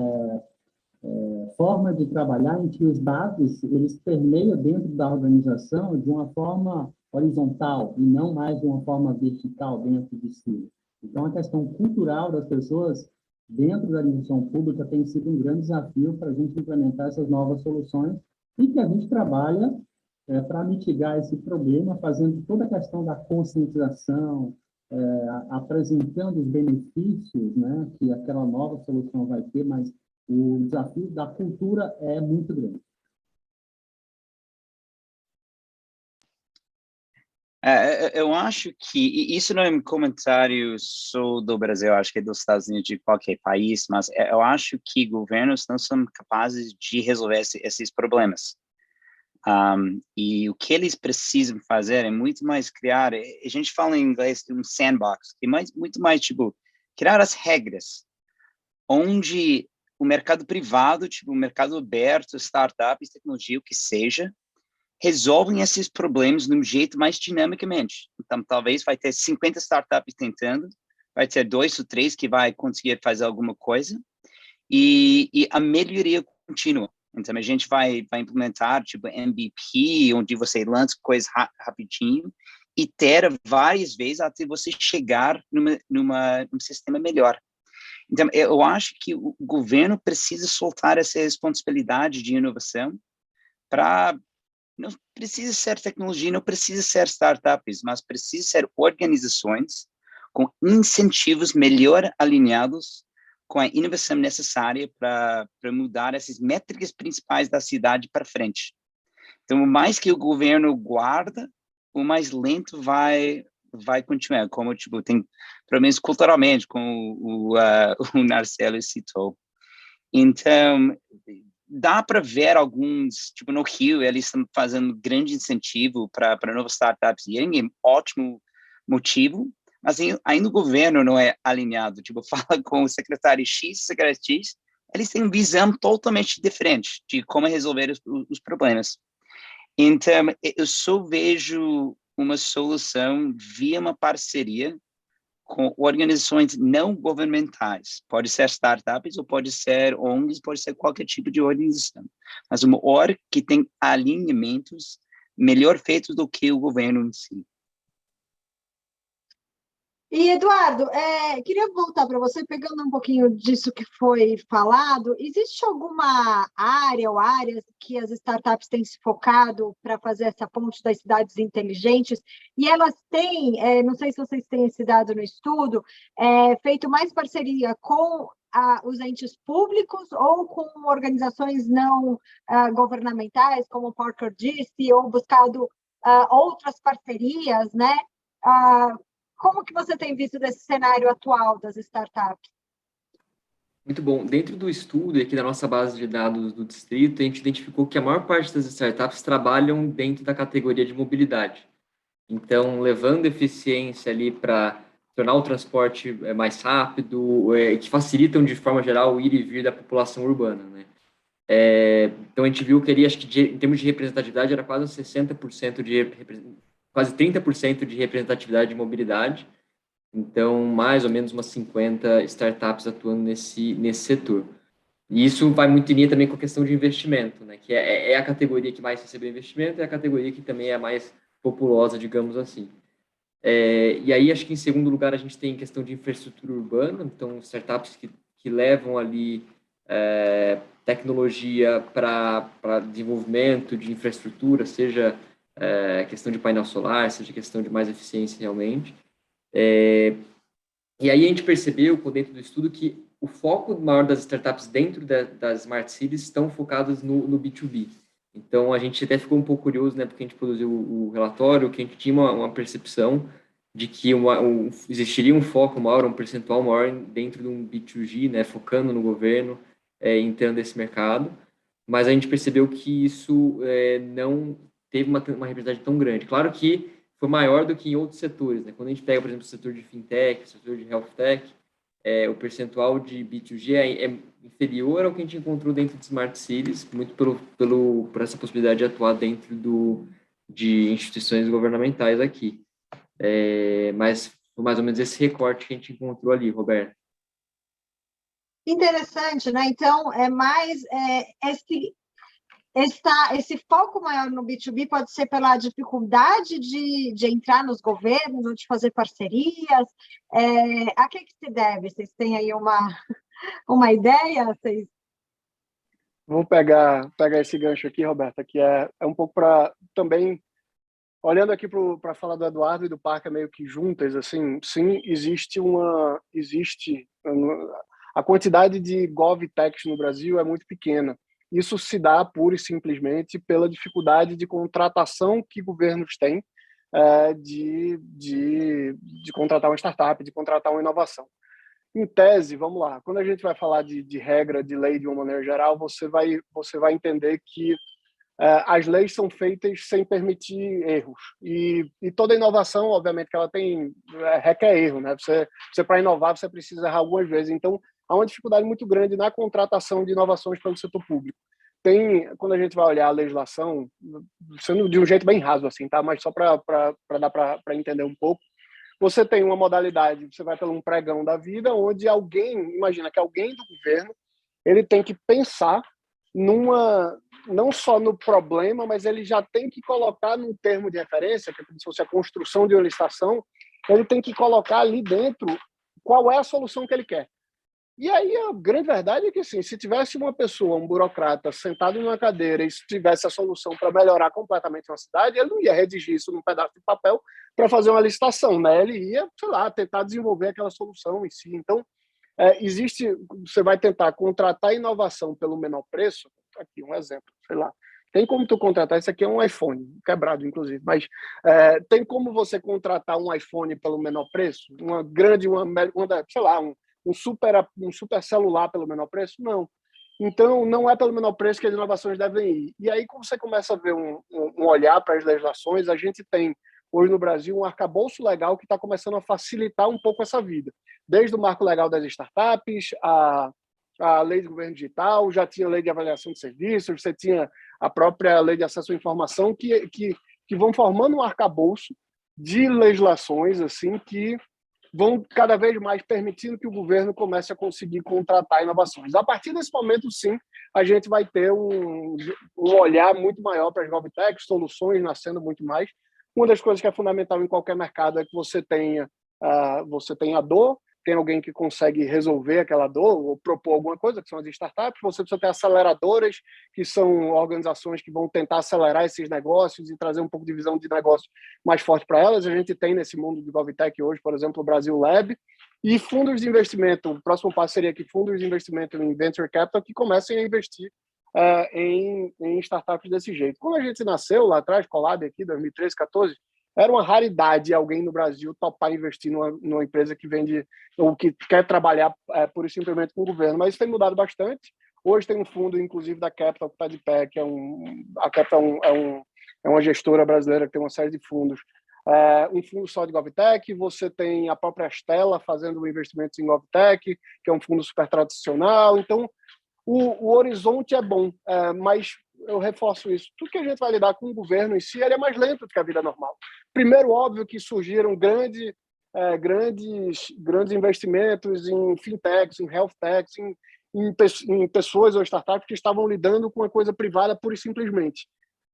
forma de trabalhar em que os dados eles permeiam dentro da organização de uma forma horizontal e não mais de uma forma vertical dentro de si. Então, a questão cultural das pessoas dentro da administração pública tem sido um grande desafio para a gente implementar essas novas soluções e que a gente trabalha para mitigar esse problema, fazendo toda a questão da conscientização, apresentando os benefícios, né, que aquela nova solução vai ter, mas o desafio da cultura é muito grande. Eu acho que, isso não é um comentário só do Brasil, acho que é dos Estados Unidos, de qualquer país, mas eu acho que governos não são capazes de resolver esses problemas. E o que eles precisam fazer é muito mais criar, a gente fala em inglês de um sandbox, que é muito mais, tipo, criar as regras, onde o mercado privado, tipo, o mercado aberto, startups, tecnologia, o que seja, resolvem esses problemas de um jeito mais dinamicamente. Então, talvez vai ter 50 startups tentando, vai ter 2 ou 3 que vai conseguir fazer alguma coisa, e a melhoria contínua. Então, a gente vai implementar, tipo, MVP, onde você lança coisas rapidinho, e ter várias vezes até você chegar num sistema melhor. Então, eu acho que o governo precisa soltar essa responsabilidade de inovação para... Não precisa ser tecnologia, não precisa ser startups, mas precisa ser organizações com incentivos melhor alinhados com a inovação necessária para mudar essas métricas principais da cidade para frente. Então, o mais que o governo guarda, o mais lento vai continuar, como, tipo, tem, pelo menos culturalmente, como o Narcélio citou. Então, dá para ver alguns, tipo, no Rio, eles estão fazendo grande incentivo para novas startups, e é um ótimo motivo, mas ainda o governo não é alinhado. Tipo, fala com o secretário X, secretário X, eles têm uma visão totalmente diferente de como resolver os problemas. Então, eu só vejo uma solução via uma parceria com organizações não governamentais. Pode ser startups, ou pode ser ONGs, pode ser qualquer tipo de organização. Mas uma org que tem alinhamentos melhor feitos do que o governo em si. E, Eduardo, queria voltar para você, pegando um pouquinho disso que foi falado. Existe alguma área ou áreas que as startups têm se focado para fazer essa ponte das cidades inteligentes? E elas têm, não sei se vocês têm esse dado no estudo, feito mais parceria com os entes públicos ou com organizações não governamentais, como o Parker disse, ou buscado outras parcerias, né? Como que você tem visto desse cenário atual das startups? Muito bom. Dentro do estudo e aqui da nossa base de dados do distrito, a gente identificou que a maior parte das startups trabalham dentro da categoria de mobilidade. Então, levando eficiência ali para tornar o transporte mais rápido, que facilitam, de forma geral, o ir e vir da população urbana, né? Então, a gente viu que ali, acho que em termos de representatividade, era quase 60% quase 30% de representatividade de mobilidade. Então, mais ou menos umas 50 startups atuando nesse setor. E isso vai muito em linha também com a questão de investimento, né? Que é a categoria que mais recebeu investimento e a categoria que também é a mais populosa, digamos assim. E aí, acho que em segundo lugar, a gente tem questão de infraestrutura urbana, então, startups que levam ali tecnologia para desenvolvimento de infraestrutura, seja questão de painel solar, seja questão de mais eficiência realmente. E aí a gente percebeu, dentro do estudo, que o foco maior das startups dentro das Smart Cities estão focadas no B2B. Então, a gente até ficou um pouco curioso, né, porque a gente produziu o relatório, que a gente tinha uma percepção de que existiria um foco maior, um percentual maior dentro de um B2G, né, focando no governo, entrando nesse mercado, mas a gente percebeu que isso não teve uma representatividade tão grande. Claro que foi maior do que em outros setores, né? Quando a gente pega, por exemplo, o setor de fintech, o setor de health tech, o percentual de B2G é inferior ao que a gente encontrou dentro de Smart Cities, muito por essa possibilidade de atuar dentro de instituições governamentais aqui. Mas foi mais ou menos esse recorte que a gente encontrou ali, Roberto. Interessante, né? Então, é mais esse foco maior no B2B pode ser pela dificuldade de entrar nos governos ou de fazer parcerias. A que se deve? Vocês têm aí uma ideia? Vou pegar esse gancho aqui, Roberta, que é um pouco para também, olhando aqui para a fala do Eduardo e do Parker meio que juntas, assim, sim, existe a quantidade de GovTechs no Brasil é muito pequena. Isso se dá pura e simplesmente pela dificuldade de contratação que governos têm de contratar uma startup, de contratar uma inovação. Em tese, vamos lá, quando a gente vai falar de regra, de lei de uma maneira geral, você vai entender que as leis são feitas sem permitir erros. E toda inovação, obviamente, que ela requer erro, né? Você para inovar, você precisa errar algumas vezes. Então, há uma dificuldade muito grande na contratação de inovações pelo setor público. Quando a gente vai olhar a legislação, sendo de um jeito bem raso, assim, tá? Mas só para dar para entender um pouco, você tem uma modalidade, você vai pelo um pregão da vida, onde imagina que alguém do governo, ele tem que pensar não só no problema, mas ele já tem que colocar num termo de referência, que é como se fosse a construção de uma licitação, ele tem que colocar ali dentro qual é a solução que ele quer. E aí a grande verdade é que, assim, se tivesse uma pessoa, um burocrata, sentado numa cadeira e tivesse a solução para melhorar completamente uma cidade, ele não ia redigir isso num pedaço de papel para fazer uma licitação, né? Ele ia, sei lá, tentar desenvolver aquela solução em si. Então, você vai tentar contratar inovação pelo menor preço. Aqui um exemplo, sei lá. Tem como tu contratar, isso aqui é um iPhone, quebrado inclusive, mas tem como você contratar um iPhone pelo menor preço? Sei lá, um super celular pelo menor preço? Não. Então, não é pelo menor preço que as inovações devem ir. E aí, quando você começa a ver um olhar para as legislações, a gente tem hoje no Brasil um arcabouço legal que está começando a facilitar um pouco essa vida. Desde o marco legal das startups, a lei de governo digital, já tinha a lei de avaliação de serviços, você tinha a própria lei de acesso à informação, que vão formando um arcabouço de legislações assim que vão cada vez mais permitindo que o governo comece a conseguir contratar inovações. A partir desse momento, sim, a gente vai ter um olhar muito maior para as GovTechs, soluções nascendo muito mais. Uma das coisas que é fundamental em qualquer mercado é que você tenha a dor, tem alguém que consegue resolver aquela dor ou propor alguma coisa, que são as startups. Você precisa ter aceleradoras, que são organizações que vão tentar acelerar esses negócios e trazer um pouco de visão de negócio mais forte para elas. A gente tem nesse mundo de GovTech hoje, por exemplo, o Brasil Lab, e fundos de investimento. O próximo passo seria que fundos de investimento em Venture Capital que comecem a investir em startups desse jeito. Quando a gente nasceu lá atrás, Colab aqui, 2013, 2014, era uma raridade alguém no Brasil topar investir numa empresa que vende ou que quer trabalhar pura e simplesmente com o governo. Mas isso tem mudado bastante. Hoje tem um fundo, inclusive, da Capital, que está de pé, que a Capital é uma gestora brasileira que tem uma série de fundos. Um fundo só de GovTech, você tem a própria Stella fazendo investimentos em GovTech, que é um fundo super tradicional. Então, o horizonte é bom, mas eu reforço isso. Tudo que a gente vai lidar com o governo em si, ele é mais lento do que a vida normal. Primeiro, óbvio que surgiram grandes investimentos em fintechs, em health techs, em pessoas ou startups que estavam lidando com uma coisa privada pura e simplesmente.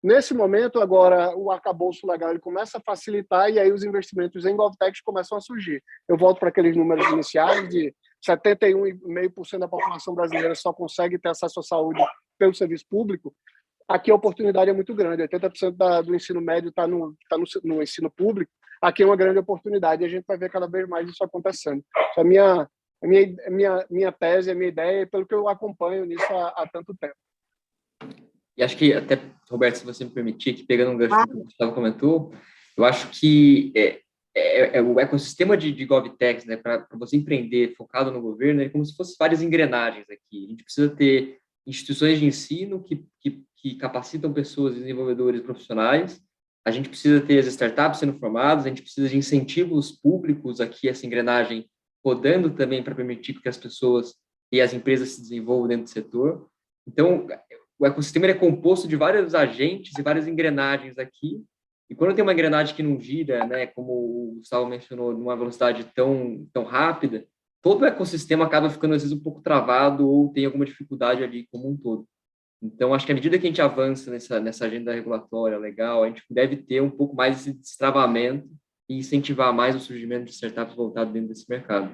Nesse momento, agora, o arcabouço legal ele começa a facilitar e aí os investimentos em GovTechs começam a surgir. Eu volto para aqueles números iniciais de 71,5% da população brasileira só consegue ter acesso à saúde pelo serviço público. Aqui a oportunidade é muito grande. 80% do ensino médio está no ensino público. Aqui é uma grande oportunidade e a gente vai ver cada vez mais isso acontecendo. Isso é minha tese, a minha ideia, pelo que eu acompanho nisso há tanto tempo. E acho que até, Roberto, se você me permitir, aqui pegando um gancho que o Gustavo comentou, eu acho que o ecossistema de GovTechs, né, para você empreender focado no governo, é como se fosse várias engrenagens aqui. A gente precisa ter instituições de ensino que capacitam pessoas, desenvolvedores profissionais. A gente precisa ter as startups sendo formadas, a gente precisa de incentivos públicos aqui, essa engrenagem rodando também para permitir que as pessoas e as empresas se desenvolvam dentro do setor. Então, o ecossistema é composto de vários agentes e várias engrenagens aqui, e quando tem uma engrenagem que não gira, né, como o Gustavo mencionou, numa velocidade tão rápida, todo o ecossistema acaba ficando, às vezes, um pouco travado ou tem alguma dificuldade ali como um todo. Então, acho que à medida que a gente avança nessa agenda regulatória legal, a gente deve ter um pouco mais esse destravamento e incentivar mais o surgimento de startups voltadas dentro desse mercado.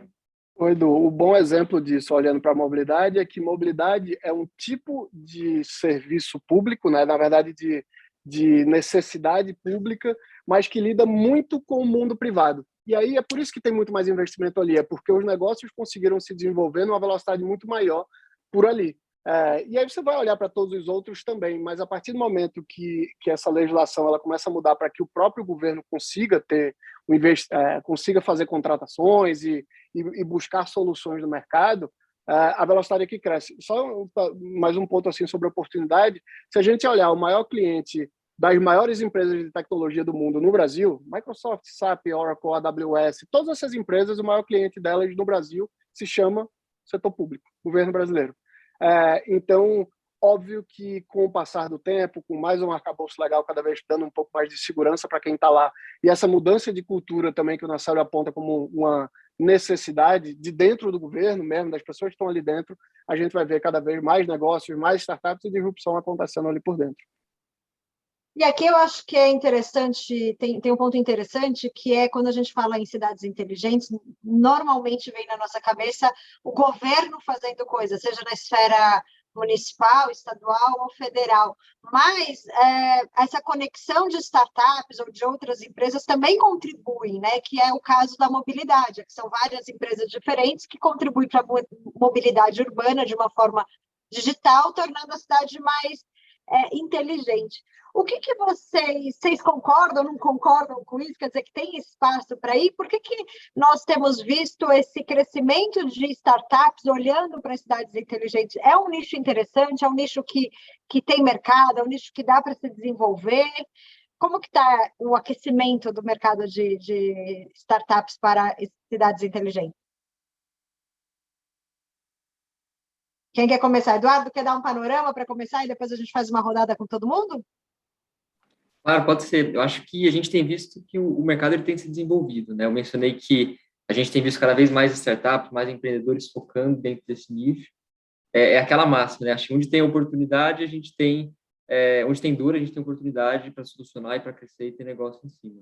Edu, o bom exemplo disso, olhando para a mobilidade, é que mobilidade é um tipo de serviço público, né? Na verdade, de necessidade pública, mas que lida muito com o mundo privado. E aí é por isso que tem muito mais investimento ali, é porque os negócios conseguiram se desenvolver numa velocidade muito maior por ali. E aí você vai olhar para todos os outros também, mas a partir do momento que essa legislação ela começa a mudar para que o próprio governo consiga consiga fazer contratações e buscar soluções no mercado, a velocidade aqui cresce. Só mais um ponto assim sobre a oportunidade, se a gente olhar o maior cliente das maiores empresas de tecnologia do mundo no Brasil, Microsoft, SAP, Oracle, AWS, todas essas empresas, o maior cliente delas no Brasil se chama setor público, governo brasileiro. Então, óbvio que com o passar do tempo, com mais um arcabouço legal, cada vez dando um pouco mais de segurança para quem está lá, e essa mudança de cultura também que o Nassau aponta como uma necessidade de dentro do governo mesmo, das pessoas que estão ali dentro, a gente vai ver cada vez mais negócios, mais startups e disrupção acontecendo ali por dentro. E aqui eu acho que é interessante, tem um ponto interessante, que é quando a gente fala em cidades inteligentes, normalmente vem na nossa cabeça o governo fazendo coisas, seja na esfera municipal, estadual ou federal. Mas essa conexão de startups ou de outras empresas também contribui, né? Que é o caso da mobilidade, que são várias empresas diferentes que contribuem para a mobilidade urbana de uma forma digital, tornando a cidade mais inteligente. O que vocês concordam, não concordam com isso? Quer dizer, que tem espaço para ir? Por que nós temos visto esse crescimento de startups olhando para as cidades inteligentes? É um nicho interessante? É um nicho que tem mercado? É um nicho que dá para se desenvolver? Como que está o aquecimento do mercado de startups para cidades inteligentes? Quem quer começar? Eduardo, quer dar um panorama para começar e depois a gente faz uma rodada com todo mundo? Claro, pode ser. Eu acho que a gente tem visto que o mercado ele tem se desenvolvido, né? Eu mencionei que a gente tem visto cada vez mais startups, mais empreendedores focando dentro desse nicho. É aquela máxima, né? Acho que onde tem oportunidade, a gente tem... onde tem dor, a gente tem oportunidade para solucionar e para crescer e ter negócio em cima.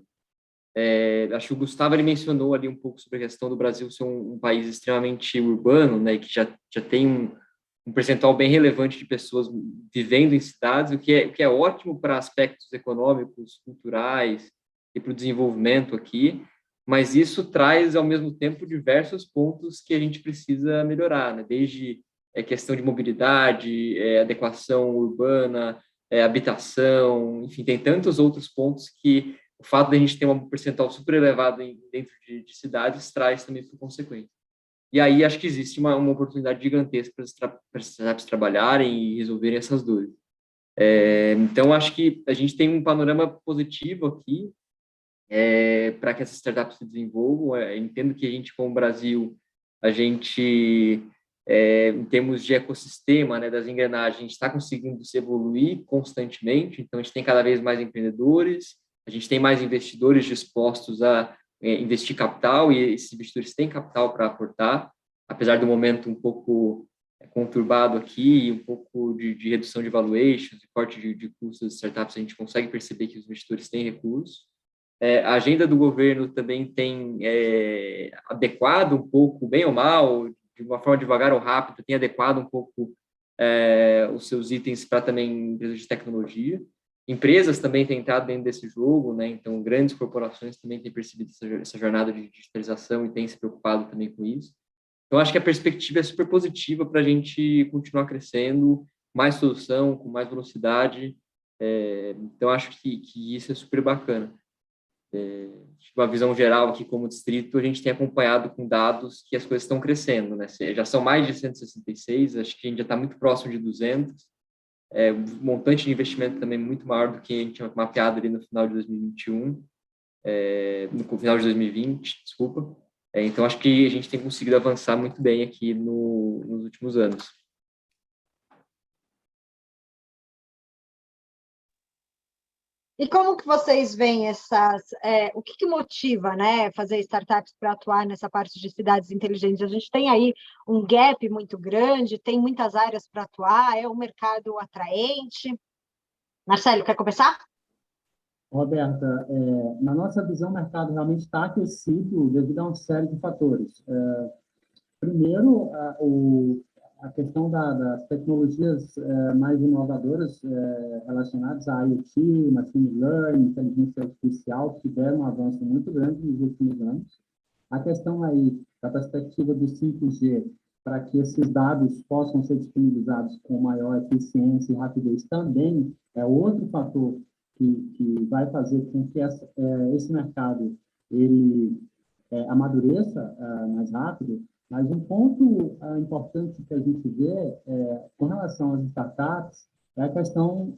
Acho que o Gustavo ele mencionou ali um pouco sobre a questão do Brasil ser um país extremamente urbano, né? Que já tem um percentual bem relevante de pessoas vivendo em cidades, o que é ótimo para aspectos econômicos, culturais e para o desenvolvimento aqui, mas isso traz, ao mesmo tempo, diversos pontos que a gente precisa melhorar, né? Desde questão de mobilidade, adequação urbana, habitação, enfim, tem tantos outros pontos que o fato de a gente ter um percentual super elevado dentro de cidades traz também por consequência. E aí acho que existe uma oportunidade gigantesca para as startups trabalharem e resolverem essas dores. Então, acho que a gente tem um panorama positivo aqui para que essas startups se desenvolvam. Entendo que a gente, como Brasil, a gente, em termos de ecossistema, né, das engrenagens, a gente está conseguindo se evoluir constantemente. Então, a gente tem cada vez mais empreendedores, a gente tem mais investidores dispostos a investir capital, e esses investidores têm capital para aportar, apesar do momento um pouco conturbado aqui, um pouco de redução de valuations, de corte de custos das startups, a gente consegue perceber que os investidores têm recursos. A agenda do governo também tem adequado um pouco, bem ou mal, de uma forma devagar ou rápida, tem adequado um pouco os seus itens para também empresas de tecnologia. Empresas também têm entrado dentro desse jogo, né? Então, grandes corporações também têm percebido essa jornada de digitalização e têm se preocupado também com isso. Então, acho que a perspectiva é super positiva para a gente continuar crescendo, mais solução, com mais velocidade. Então, acho que isso é super bacana. Uma visão geral aqui como distrito, a gente tem acompanhado com dados que as coisas estão crescendo, né? Já são mais de 166, acho que a gente já está muito próximo de 200. Um montante de investimento também muito maior do que a gente tinha mapeado ali no final de 2021, no final de 2020, desculpa. Então, acho que a gente tem conseguido avançar muito bem aqui nos últimos anos. E como que vocês veem o que motiva, né, fazer startups para atuar nessa parte de cidades inteligentes? A gente tem aí um gap muito grande, tem muitas áreas para atuar, é um mercado atraente. Marcelo, quer começar? Roberta, na nossa visão, o mercado realmente está aquecido devido a uma série de fatores. Primeiro, a questão das tecnologias mais inovadoras relacionadas a IoT, Machine Learning, inteligência artificial, tiveram um avanço muito grande nos últimos anos. A questão aí da perspectiva do 5G, para que esses dados possam ser disponibilizados com maior eficiência e rapidez, também é outro fator que vai fazer com que esse mercado ele amadureça mais rápido. Mas um ponto importante que a gente vê com relação às startups é a questão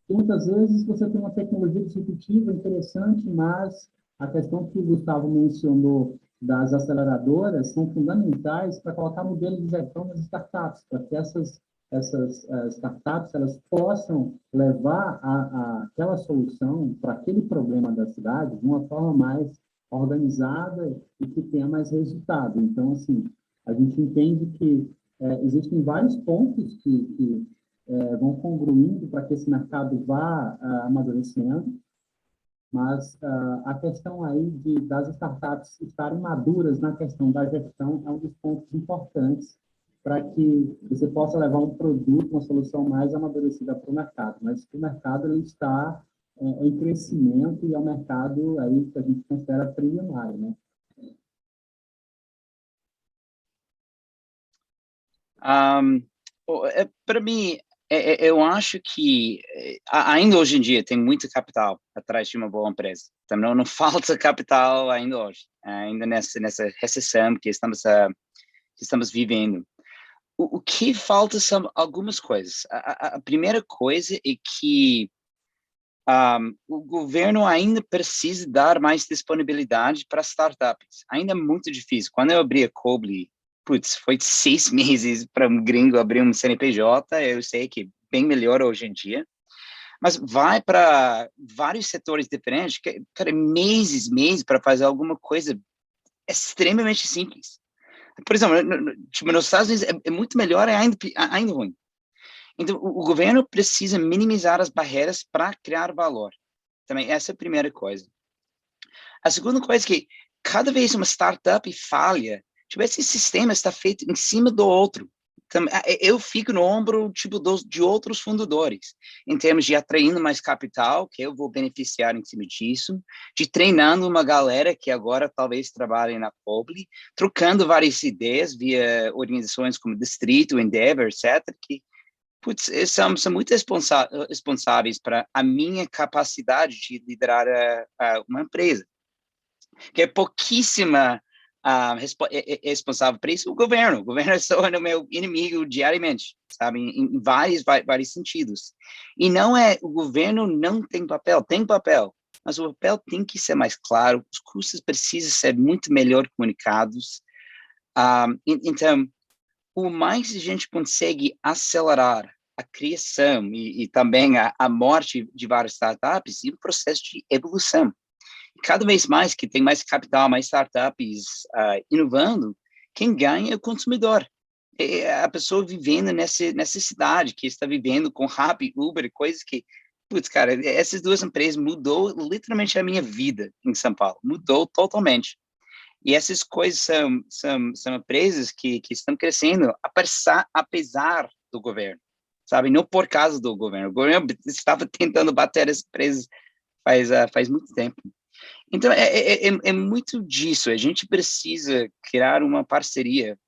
que muitas vezes você tem uma tecnologia disruptiva interessante, mas a questão que o Gustavo mencionou das aceleradoras são fundamentais para colocar modelo de gestão nas startups, para que essas startups elas possam levar aquela solução para aquele problema da cidade de uma forma mais organizada e que tenha mais resultado. Então, assim, a gente entende que existem vários pontos que vão congruindo para que esse mercado vá amadurecendo, mas a questão aí das startups estarem maduras na questão da gestão é um dos pontos importantes para que você possa levar um produto, uma solução mais amadurecida para o mercado. Mas o mercado ele está em crescimento e é um mercado aí que a gente considera trilionário, né? Para mim, eu acho que ainda hoje em dia tem muito capital atrás de uma boa empresa. Então, não falta capital ainda hoje, ainda nessa recessão que estamos vivendo. O que falta são algumas coisas. A primeira coisa é que o governo ainda precisa dar mais disponibilidade para startups. Ainda é muito difícil. Quando eu abri a Cobly, foi 6 meses para um gringo abrir um CNPJ. Eu sei que é bem melhor hoje em dia. Mas vai para vários setores diferentes, cara, meses para fazer alguma coisa extremamente simples. Por exemplo, nos Estados Unidos é muito melhor, é ainda ruim. Então, o governo precisa minimizar as barreiras para criar valor. Também, essa é a primeira coisa. A segunda coisa é que, cada vez uma startup falha, esse sistema está feito em cima do outro. Então, eu fico no ombro de outros fundadores, em termos de atraindo mais capital, que eu vou beneficiar em cima disso, de treinando uma galera que agora talvez trabalhe na Cobly, trocando várias ideias via organizações como Distrito, Endeavor, etc., que putz, são muito responsáveis para a minha capacidade de liderar uma empresa. Que é pouquíssima responsável por isso, o governo se torna meu inimigo diariamente, sabe, em vários sentidos. E não é, o governo não tem papel, mas o papel tem que ser mais claro, os custos precisam ser muito melhor comunicados. Então, o mais a gente consegue acelerar a criação e também a morte de várias startups e o processo de evolução. Cada vez mais que tem mais capital, mais startups inovando, quem ganha é o consumidor. É a pessoa vivendo nessa cidade, que está vivendo com Rappi, Uber, coisas que, putz, cara, essas duas empresas mudou literalmente a minha vida em São Paulo, mudou totalmente. E essas coisas são empresas que estão crescendo apesar do governo, sabe? Não por causa do governo. O governo estava tentando bater essas empresas faz muito tempo. Então, é muito disso. A gente precisa criar uma parceria,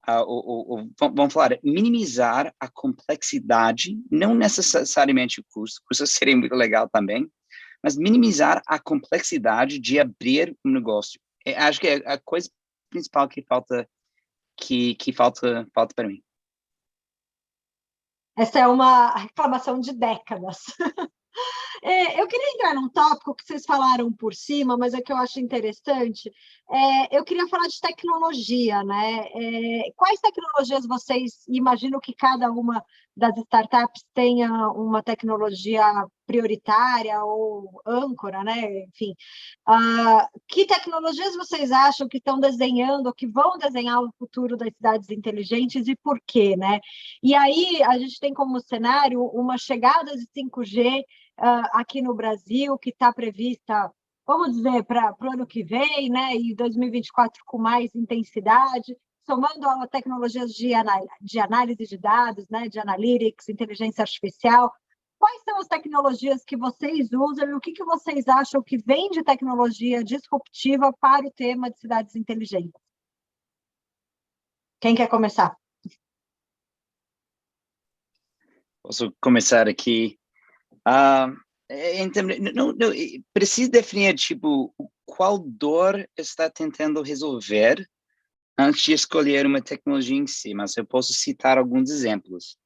vamos falar, minimizar a complexidade, não necessariamente o custo seria muito legal também, mas minimizar a complexidade de abrir um negócio. Acho que é a coisa principal que falta para mim. Essa é uma reclamação de décadas. Eu queria entrar num tópico que vocês falaram por cima, mas é que eu acho interessante. Eu queria falar de tecnologia, né? Quais tecnologias vocês imaginam que cada uma das startups tenha uma tecnologia prioritária ou âncora, né? Enfim, que tecnologias vocês acham que estão desenhando, ou que vão desenhar o futuro das cidades inteligentes e por quê, né? E aí a gente tem como cenário uma chegada de 5G aqui no Brasil, que está prevista, vamos dizer, para o ano que vem, né, e 2024 com mais intensidade, somando a tecnologias de análise de dados, né, de analytics, inteligência artificial. Quais são as tecnologias que vocês usam e o que vocês acham que vem de tecnologia disruptiva para o tema de cidades inteligentes? Quem quer começar? Posso começar aqui. Então, não, preciso definir, tipo, qual dor está tentando resolver antes de escolher uma tecnologia em si, mas eu posso citar alguns exemplos.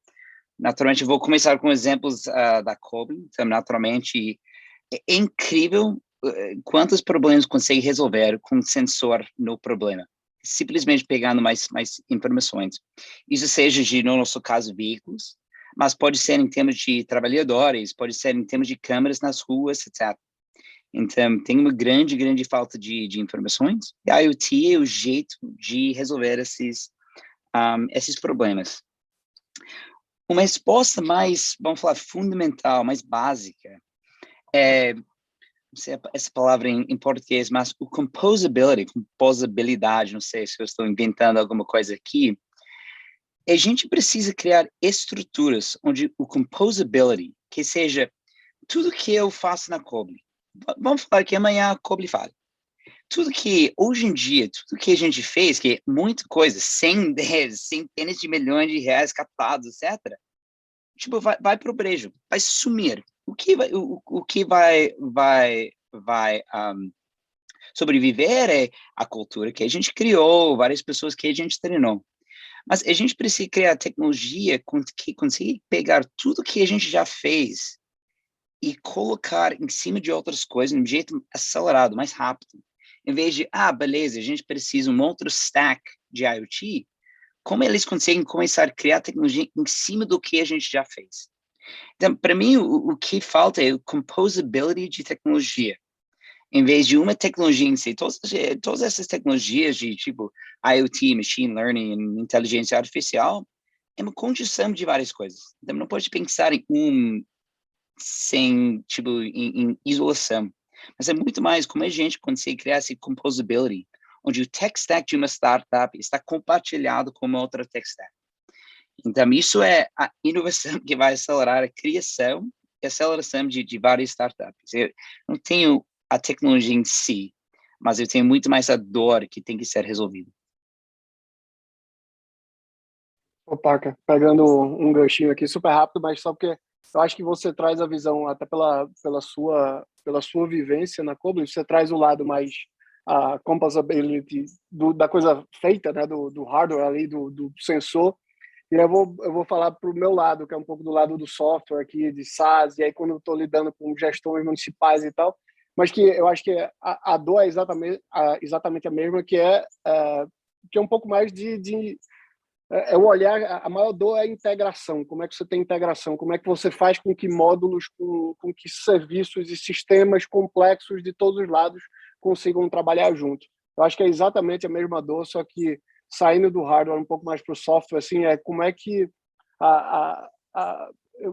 Naturalmente, eu vou começar com exemplos da Cobly. Então, naturalmente, é incrível quantos problemas consegue resolver com sensor no problema. Simplesmente pegando mais informações. Isso seja no nosso caso, veículos, mas pode ser em termos de trabalhadores, pode ser em termos de câmeras nas ruas, etc. Então, tem uma grande falta de informações, e a IoT é o jeito de resolver esses problemas. Uma resposta mais, vamos falar, fundamental, mais básica, não sei essa palavra em português, mas o composabilidade, não sei se eu estou inventando alguma coisa aqui. A gente precisa criar estruturas onde o composability, que seja tudo que eu faço na Cobly. Vamos falar que amanhã a Cobly fala. Tudo que, hoje em dia, tudo que a gente fez, que é muita coisa, centenas de milhões de reais captados, etc., tipo, vai para o brejo, vai sumir. O que vai sobreviver é a cultura que a gente criou, várias pessoas que a gente treinou. Mas a gente precisa criar tecnologia que consiga pegar tudo que a gente já fez e colocar em cima de outras coisas de um jeito acelerado, mais rápido. Em vez de, beleza, a gente precisa um outro stack de IoT, como eles conseguem começar a criar tecnologia em cima do que a gente já fez? Então, para mim, o que falta é o composability de tecnologia. Em vez de uma tecnologia em si, todas essas tecnologias de tipo IoT, Machine Learning, inteligência artificial, é uma conjunção de várias coisas. Então, não pode pensar em em isolação. Mas é muito mais como a gente consegue criar essa composability, onde o tech stack de uma startup está compartilhado com uma outra tech stack. Então, isso é a inovação que vai acelerar a criação e aceleração de várias startups. Eu não tenho a tecnologia em si, mas eu tenho muito mais a dor que tem que ser resolvida. Paca, pegando um ganchinho aqui super rápido, mas só porque eu acho que você traz a visão, até pela sua vivência na Cobble, você traz o lado mais a composability da coisa feita, né, do hardware ali, do sensor. E eu vou falar para o meu lado, que é um pouco do lado do software aqui, de SaaS, e aí quando eu estou lidando com gestões municipais e tal, mas que eu acho que a dor é exatamente a mesma, que é um pouco mais o olhar, a maior dor é a integração. Como é que você tem integração? Como é que você faz com que módulos, com que serviços e sistemas complexos de todos os lados consigam trabalhar junto? Eu acho que é exatamente a mesma dor, só que saindo do hardware um pouco mais para o software, assim, como é que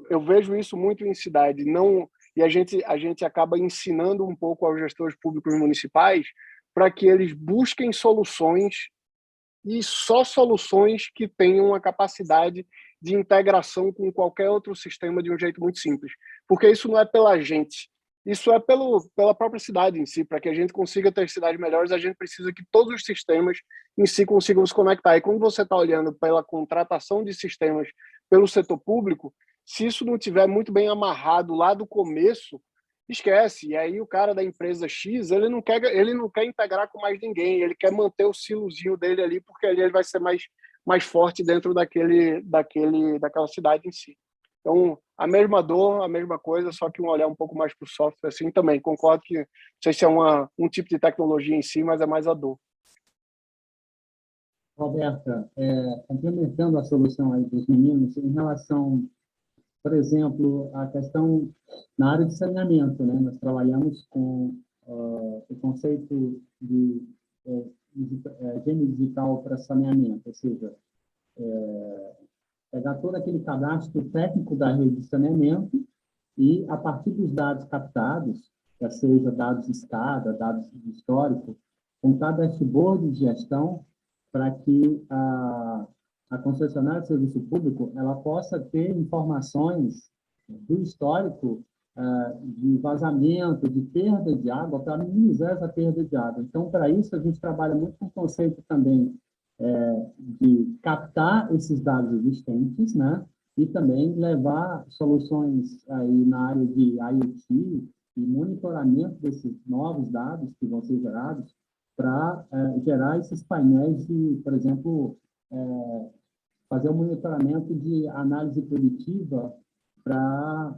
eu vejo isso muito em cidade, não, e a gente acaba ensinando um pouco aos gestores públicos municipais para que eles busquem soluções e só soluções que tenham a capacidade de integração com qualquer outro sistema de um jeito muito simples. Porque isso não é pela gente, isso é pela própria cidade em si. Para que a gente consiga ter cidades melhores, a gente precisa que todos os sistemas em si consigam se conectar. E quando você está olhando pela contratação de sistemas pelo setor público, se isso não estiver muito bem amarrado lá do começo, esquece. E aí o cara da empresa X, ele não quer integrar com mais ninguém, ele quer manter o silozinho dele ali, porque ali ele vai ser mais forte dentro daquela cidade em si. Então, a mesma dor, a mesma coisa, só que um olhar um pouco mais para o software, assim, também. Concordo que, não sei se é um tipo de tecnologia em si, mas é mais a dor. Roberta, complementando a solução aí dos meninos, em relação, por exemplo, a questão na área de saneamento, né? Nós trabalhamos com o conceito de higiene digital para saneamento, ou seja, pegar todo aquele cadastro técnico da rede de saneamento e, a partir dos dados captados, quer seja dados de escada, dados de histórico, montar dashboard de gestão para que a concessionária de serviço público ela possa ter informações do histórico de vazamento, de perda de água, para minimizar essa perda de água. Então, para isso, a gente trabalha muito com o conceito também de captar esses dados existentes, né? E também levar soluções aí na área de IoT e monitoramento desses novos dados que vão ser gerados para gerar esses painéis de, por exemplo, fazer um monitoramento de análise preditiva para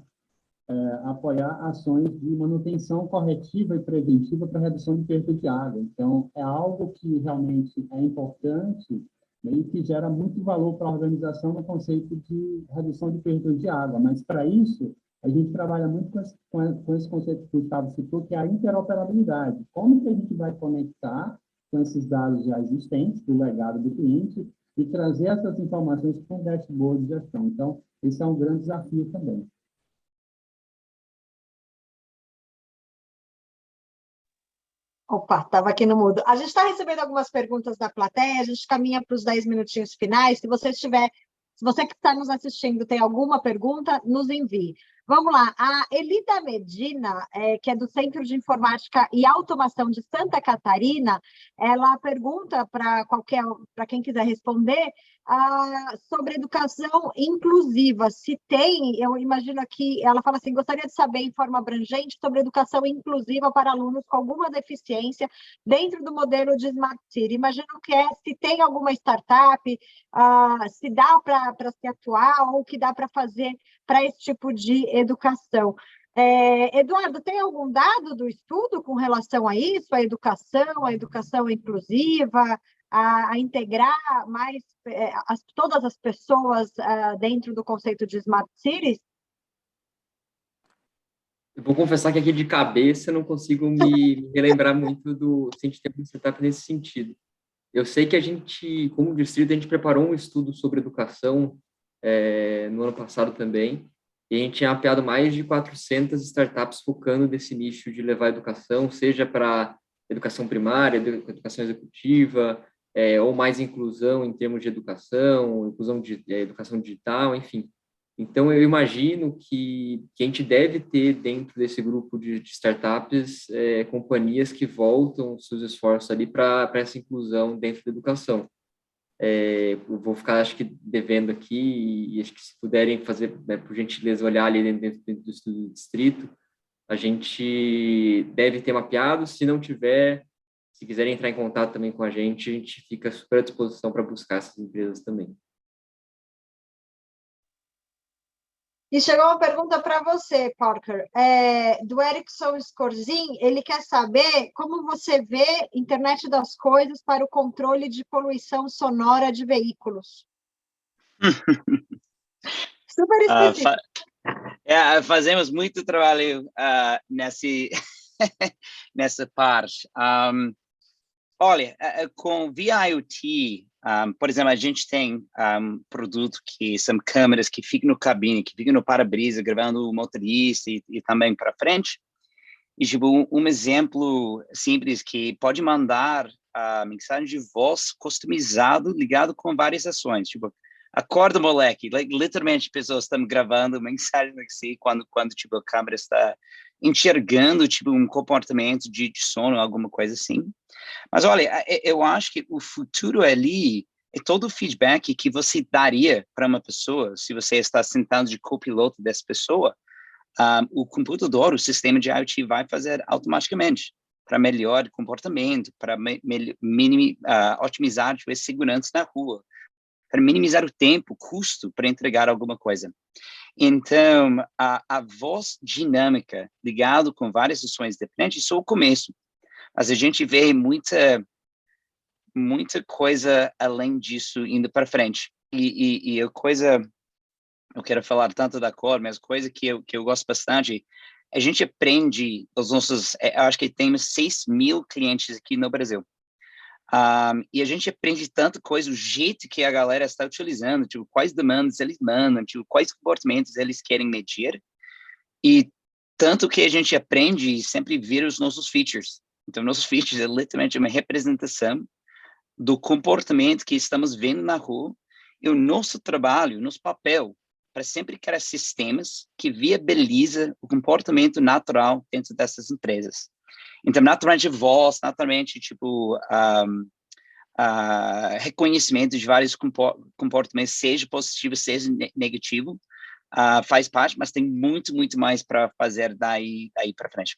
apoiar ações de manutenção corretiva e preventiva para redução de perda de água. Então, é algo que realmente é importante, né, e que gera muito valor para a organização no conceito de redução de perda de água. Mas, para isso, a gente trabalha muito com esse conceito que o Gustavo citou, que é a interoperabilidade. Como que a gente vai conectar com esses dados já existentes, do legado do cliente, e trazer essas informações para um dashboard de gestão. Então, esse é um grande desafio também. Opa, estava aqui no mudo. A gente está recebendo algumas perguntas da plateia, a gente caminha para os 10 minutinhos finais. Se você que está nos assistindo tem alguma pergunta, nos envie. Vamos lá, a Elida Medina, que é do Centro de Informática e Automação de Santa Catarina, ela pergunta para quem quiser responder sobre educação inclusiva. Se tem, eu imagino aqui, ela fala assim, gostaria de saber em forma abrangente sobre educação inclusiva para alunos com alguma deficiência dentro do modelo de Smart City. Imagino que se tem alguma startup, se dá para se atuar ou o que dá para fazer para esse tipo de educação. Eduardo, tem algum dado do estudo com relação a isso, a educação inclusiva, a integrar mais todas as pessoas dentro do conceito de Smart Cities? Eu vou confessar que aqui de cabeça eu não consigo me relembrar muito se a gente tem um setup nesse sentido. Eu sei que a gente, como distrito, a gente preparou um estudo sobre educação no ano passado também, e a gente tinha mapeado mais de 400 startups focando nesse nicho de levar educação, seja para educação primária, educação executiva, ou mais inclusão em termos de educação, inclusão de educação digital, enfim. Então, eu imagino que a gente deve ter dentro desse grupo de startups companhias que voltam seus esforços ali para essa inclusão dentro da educação. Eu vou ficar, acho que, devendo aqui, e acho que se puderem fazer, né, por gentileza, olhar ali dentro do estudo do distrito, a gente deve ter mapeado. Se não tiver, se quiserem entrar em contato também com a gente fica super à disposição para buscar essas empresas também. E chegou uma pergunta para você, Parker, do Erickson Scorzin. Ele quer saber como você vê internet das coisas para o controle de poluição sonora de veículos. Super específico. Fazemos muito trabalho nessa parte. Olha, com VIoT, por exemplo, a gente tem produto que são câmeras que ficam no cabine, que ficam no para-brisa, gravando o motorista e também para frente. E, tipo, um exemplo simples que pode mandar a mensagem de voz customizado ligado com várias ações. Tipo, acorda, moleque. Literalmente, pessoas estão gravando mensagem assim, quando tipo, a câmera está enxergando tipo, um comportamento de sono, alguma coisa assim. Mas, olha, eu acho que o futuro ali é todo o feedback que você daria para uma pessoa, se você está sentando de copiloto dessa pessoa, o computador, o sistema de IoT vai fazer automaticamente para melhor comportamento, para otimizar tipo, a segurança na rua, para minimizar o tempo, o custo para entregar alguma coisa. Então, a voz dinâmica ligado com várias ações dependentes, isso é o começo. Mas a gente vê muita coisa além disso indo para frente. E a coisa, eu quero falar tanto da cor, mas coisa que eu gosto bastante, a gente aprende os nossos, eu acho que temos 6.000 clientes aqui no Brasil. E a gente aprende tanta coisa, o jeito que a galera está utilizando, tipo, quais demandas eles mandam, tipo, quais comportamentos eles querem medir, e tanto que a gente aprende e sempre vira os nossos features. Então, nossos features é literalmente uma representação do comportamento que estamos vendo na rua, e o nosso trabalho, nosso papel, para sempre criar sistemas que viabilizam o comportamento natural dentro dessas empresas. Então, naturalmente, voz, naturalmente, tipo, reconhecimento de vários comportamentos, seja positivo, seja negativo, faz parte, mas tem muito mais para fazer daí para frente.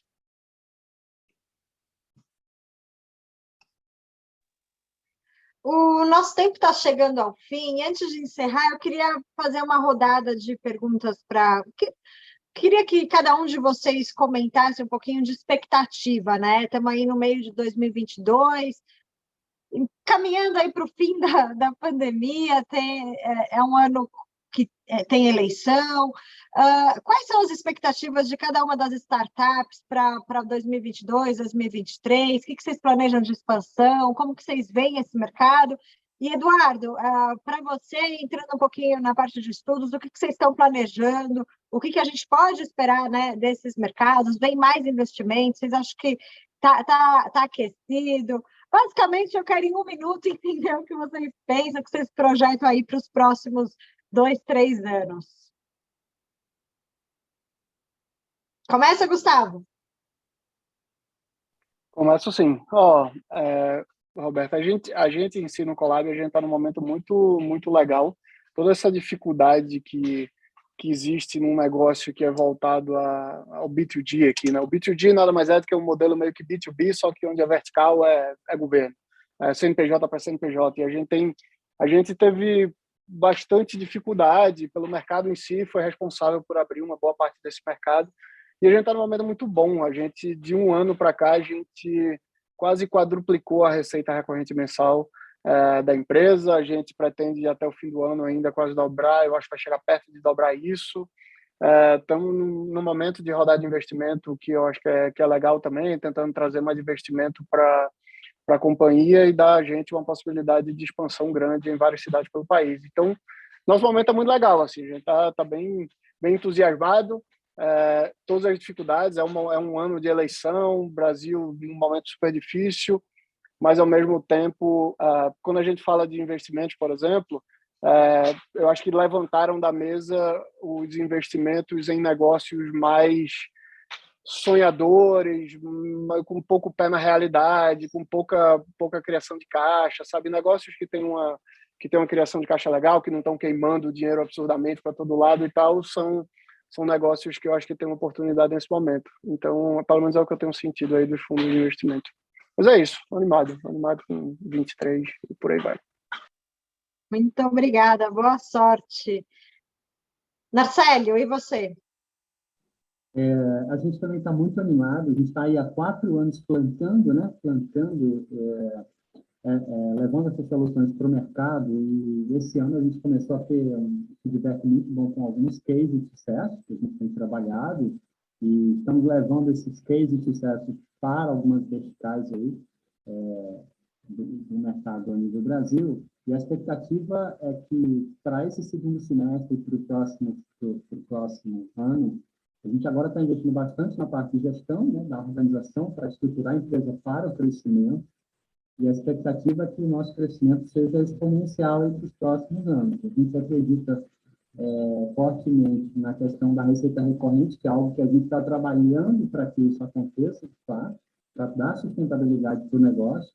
O nosso tempo está chegando ao fim. Antes de encerrar, eu queria fazer uma rodada de perguntas para... Queria que cada um de vocês comentasse um pouquinho de expectativa, né? Estamos aí no meio de 2022, caminhando aí para o fim da pandemia, é um ano que tem eleição. Quais são as expectativas de cada uma das startups para 2022, 2023? O que vocês planejam de expansão? Como que vocês veem esse mercado? E, Eduardo, para você, entrando um pouquinho na parte de estudos, o que vocês estão planejando? O que a gente pode esperar, né, desses mercados? Vem mais investimentos? Vocês acham que tá aquecido? Basicamente, eu quero, em um minuto, entender o que vocês pensam, o que vocês projetam aí para os próximos 2, 3 anos. Começa, Gustavo. Começo sim. Roberto, a gente em si no Colab, a gente está num momento muito legal. Toda essa dificuldade que existe num negócio que é voltado ao B2G aqui, né? O B2G nada mais é do que um modelo meio que B2B, só que onde a vertical é governo, CNPJ para CNPJ. E a gente teve bastante dificuldade, pelo mercado em si, foi responsável por abrir uma boa parte desse mercado. E a gente está num momento muito bom. A gente, de um ano para cá, a gente quase quadruplicou a receita recorrente mensal da empresa. A gente pretende até o fim do ano ainda quase dobrar. Eu acho que vai chegar perto de dobrar isso. Estamos no momento de rodar de investimento que eu acho que é legal também, tentando trazer mais investimento para a companhia e dar a gente uma possibilidade de expansão grande em várias cidades pelo país. Então, nosso momento é muito legal. Assim, a gente está bem entusiasmado. Todas as dificuldades, é um ano de eleição, Brasil em um momento super difícil, mas ao mesmo tempo, quando a gente fala de investimentos, por exemplo, eu acho que levantaram da mesa os investimentos em negócios mais sonhadores, com pouco pé na realidade, com pouca criação de caixa, sabe? Negócios que têm que tem uma criação de caixa legal, que não estão queimando dinheiro absurdamente para todo lado e tal, são negócios que eu acho que tem uma oportunidade nesse momento. Então, pelo menos é o que eu tenho sentido aí dos fundos de investimento. Mas é isso, animado com 23 e por aí vai. Muito obrigada, boa sorte. Narcélio, e você? A gente também está muito animado, a gente está aí há 4 anos plantando, né? Levando essas soluções para o mercado, e esse ano a gente começou a ter um feedback muito bom com alguns cases de sucesso que a gente tem trabalhado, e estamos levando esses cases de sucesso para algumas verticais aí, do mercado a nível Brasil, e a expectativa é que para esse segundo semestre, para o próximo ano, a gente agora está investindo bastante na parte de gestão, né, da organização, para estruturar a empresa para o crescimento, e a expectativa é que o nosso crescimento seja exponencial entre os próximos anos. A gente acredita fortemente na questão da receita recorrente, que é algo que a gente está trabalhando para que isso aconteça, de fato, para dar sustentabilidade para o negócio.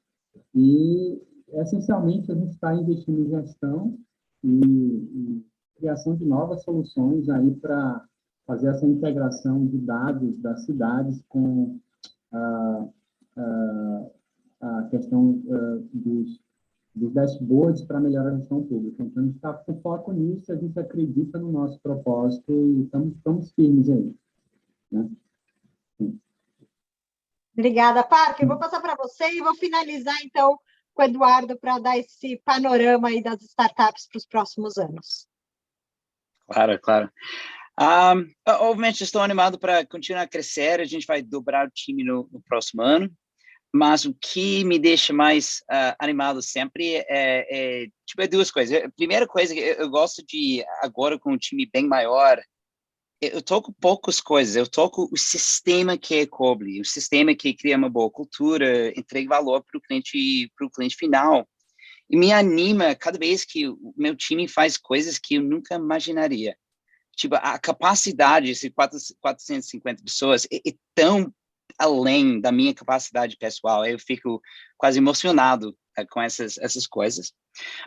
E, essencialmente, a gente está investindo em gestão e criação de novas soluções aí para fazer essa integração de dados das cidades com a questão dos dashboards para melhorar a gestão pública. Então, a gente está com foco nisso, a gente acredita no nosso propósito e estamos firmes aí. Né? Obrigada, Parker. Eu vou passar para você e vou finalizar, então, com o Eduardo para dar esse panorama aí das startups para os próximos anos. Claro. Obviamente, estou animado para continuar a crescer, a gente vai dobrar o time no próximo ano, mas o que me deixa mais animado sempre é 2 coisas. A primeira coisa, eu gosto de, agora com um time bem maior, eu toco poucas coisas, eu toco o sistema que é Coble, o sistema que cria uma boa cultura, entrega valor para o cliente final, e me anima cada vez que o meu time faz coisas que eu nunca imaginaria. Tipo, a capacidade de 450 pessoas é tão além da minha capacidade pessoal, eu fico quase emocionado com essas coisas.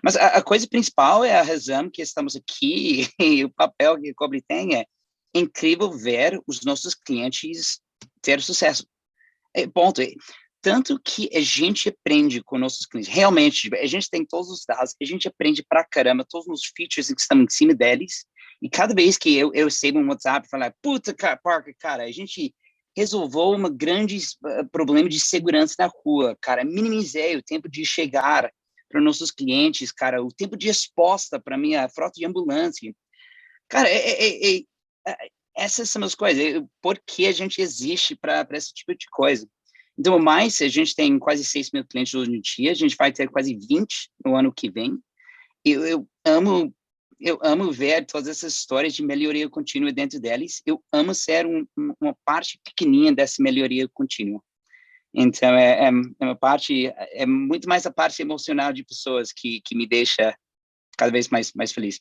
Mas a coisa principal é a razão que estamos aqui e o papel que a Coble tem. É incrível ver os nossos clientes ter sucesso. Ponto. Tanto que a gente aprende com nossos clientes. Realmente, a gente tem todos os dados, a gente aprende pra caramba, todos os features que estão em cima deles, e cada vez que eu recebo um WhatsApp e falar, puta, Parker, cara, a gente resolveu um grande problema de segurança na rua, cara, minimizei o tempo de chegar para nossos clientes, cara, o tempo de resposta para minha frota de ambulância. Cara, essas são as coisas, por que a gente existe para esse tipo de coisa. Então, mais, a gente tem quase 6 mil clientes hoje em dia, a gente vai ter quase 20 no ano que vem. Eu amo ver todas essas histórias de melhoria contínua dentro deles. Eu amo ser uma parte pequenininha dessa melhoria contínua. Então, uma parte, é muito mais a parte emocional de pessoas que me deixa cada vez mais feliz.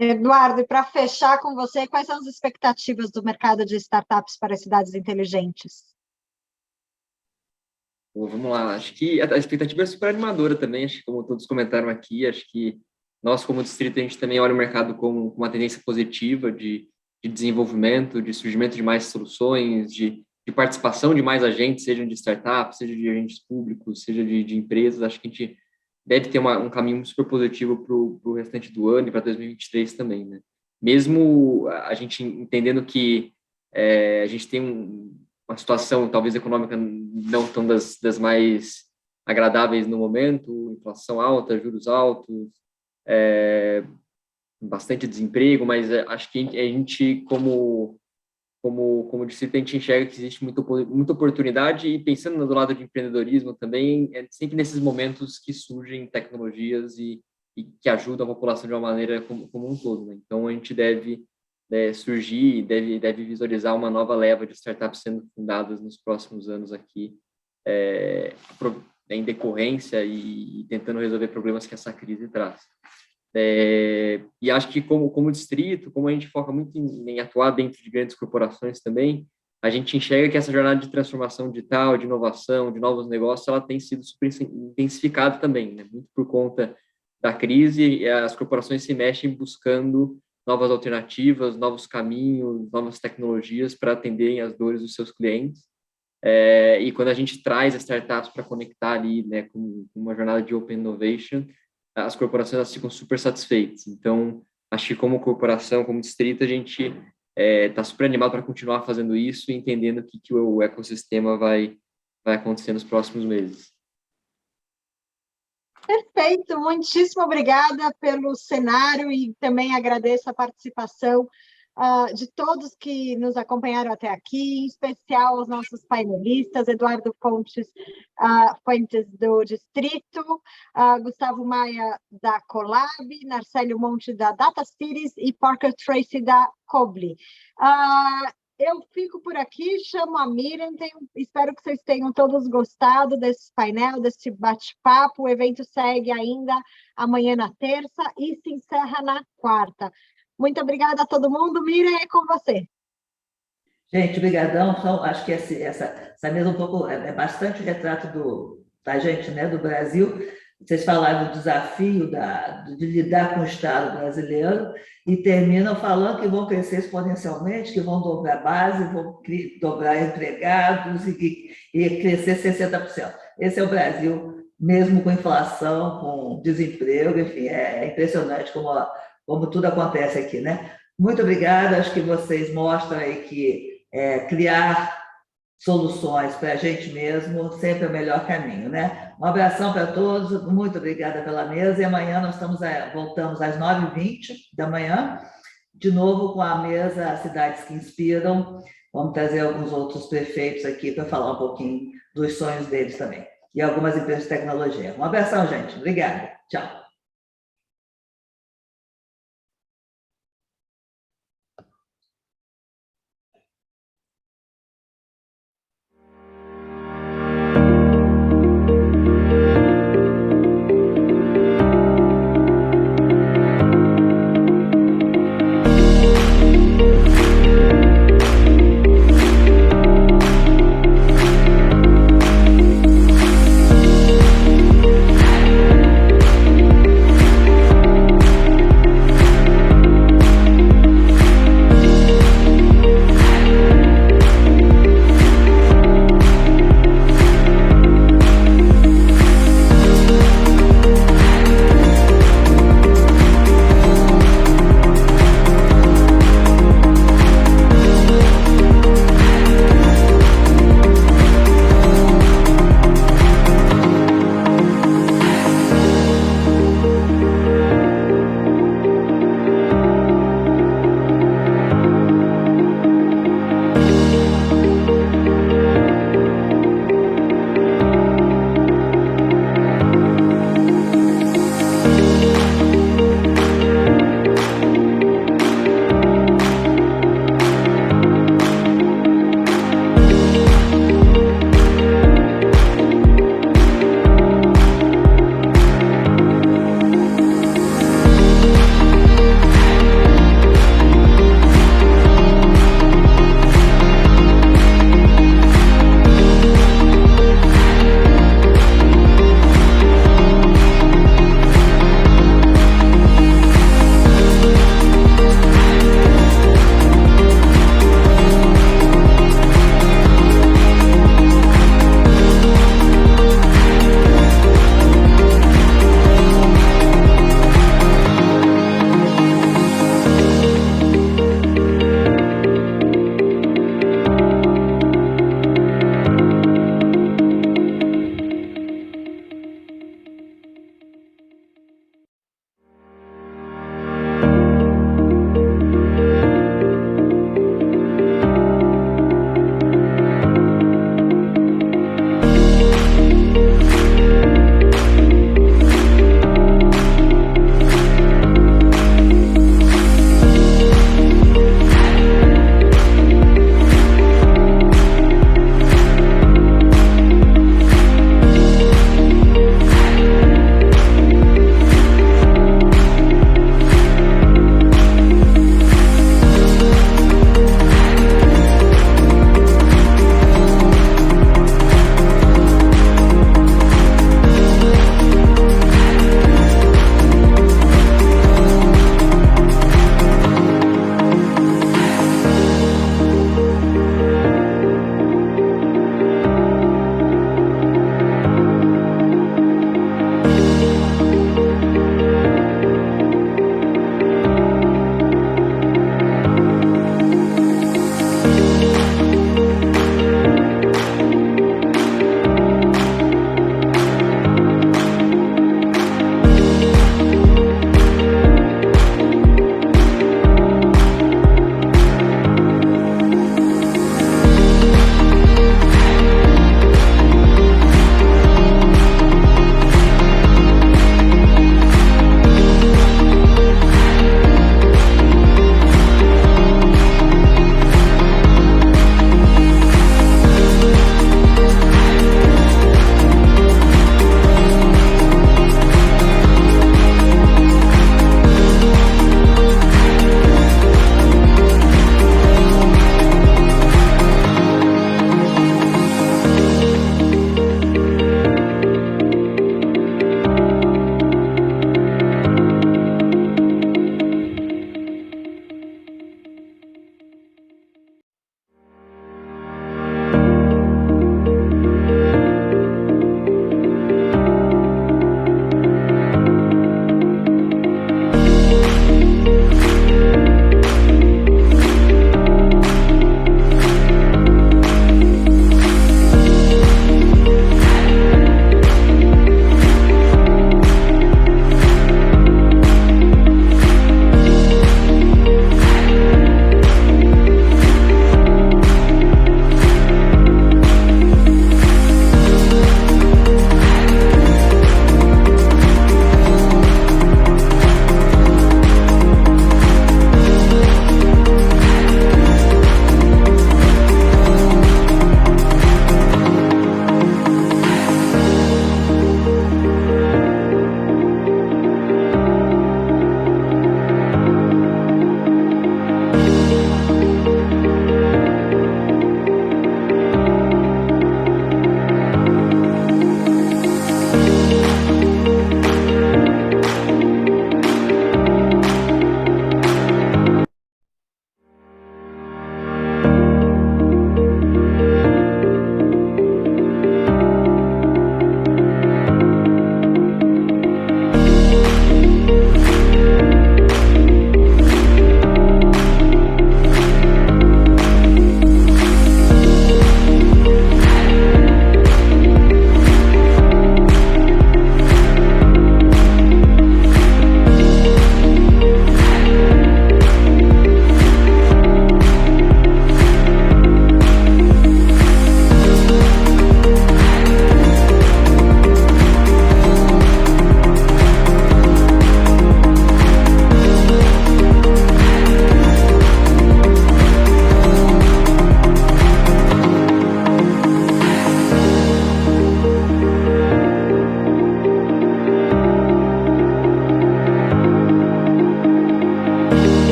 Eduardo, e para fechar com você, quais são as expectativas do mercado de startups para as cidades inteligentes? Vamos lá, acho que a expectativa é super animadora também, acho que como todos comentaram aqui, acho que nós como distrito a gente também olha o mercado com uma tendência positiva de desenvolvimento, de surgimento de mais soluções, de participação de mais agentes, sejam de startups, seja de agentes públicos, seja de empresas. Acho que a gente deve ter um caminho super positivo para o restante do ano e para 2023 também, né? Mesmo a gente entendendo que a gente tem uma situação talvez econômica não tão das mais agradáveis no momento, inflação alta, juros altos, bastante desemprego, mas acho que a gente como distrito, a gente enxerga que existe muita oportunidade, e pensando do lado de empreendedorismo também, é sempre nesses momentos que surgem tecnologias e que ajudam a população de uma maneira como um todo, né? Então, a gente deve surgir, deve visualizar uma nova leva de startups sendo fundadas nos próximos anos aqui, em decorrência e tentando resolver problemas que essa crise traz. E acho que como distrito, como a gente foca muito em atuar dentro de grandes corporações também, a gente enxerga que essa jornada de transformação digital, de inovação, de novos negócios, ela tem sido super intensificada também, né? Muito por conta da crise, e as corporações se mexem buscando novas alternativas, novos caminhos, novas tecnologias para atenderem as dores dos seus clientes. E quando a gente traz as startups para conectar ali, né, com uma jornada de Open Innovation, as corporações elas ficam super satisfeitas. Então, acho que como corporação, como distrito, a gente está super animado para continuar fazendo isso e entendendo o que o ecossistema vai acontecer nos próximos meses. Perfeito, muitíssimo obrigada pelo cenário e também agradeço a participação de todos que nos acompanharam até aqui, em especial aos nossos painelistas, Eduardo Fuentes do Distrito, Gustavo Maia da Colab, Narcélio Monte da Data Cities e Parker Tracy da Cobly. Eu fico por aqui, chamo a Miriam, espero que vocês tenham todos gostado desse painel, desse bate-papo. O evento segue ainda amanhã na terça e se encerra na quarta. Muito obrigada a todo mundo. Miriam, é com você. Gente, brigadão. Então, acho que essa mesa é bastante retrato da gente, né, do Brasil. Vocês falaram do desafio de lidar com o Estado brasileiro e terminam falando que vão crescer exponencialmente, que vão dobrar a base, vão dobrar empregados e crescer 60%. Esse é o Brasil, mesmo com inflação, com desemprego, enfim, é impressionante como tudo acontece aqui, né? Muito obrigada, acho que vocês mostram aí que criar soluções para a gente mesmo sempre é o melhor caminho, né? Um abração para todos, muito obrigada pela mesa, e amanhã nós voltamos às 9h20 da manhã, de novo com a mesa Cidades que Inspiram. Vamos trazer alguns outros prefeitos aqui para falar um pouquinho dos sonhos deles também, e algumas empresas de tecnologia. Um abração, gente. Obrigada. Tchau.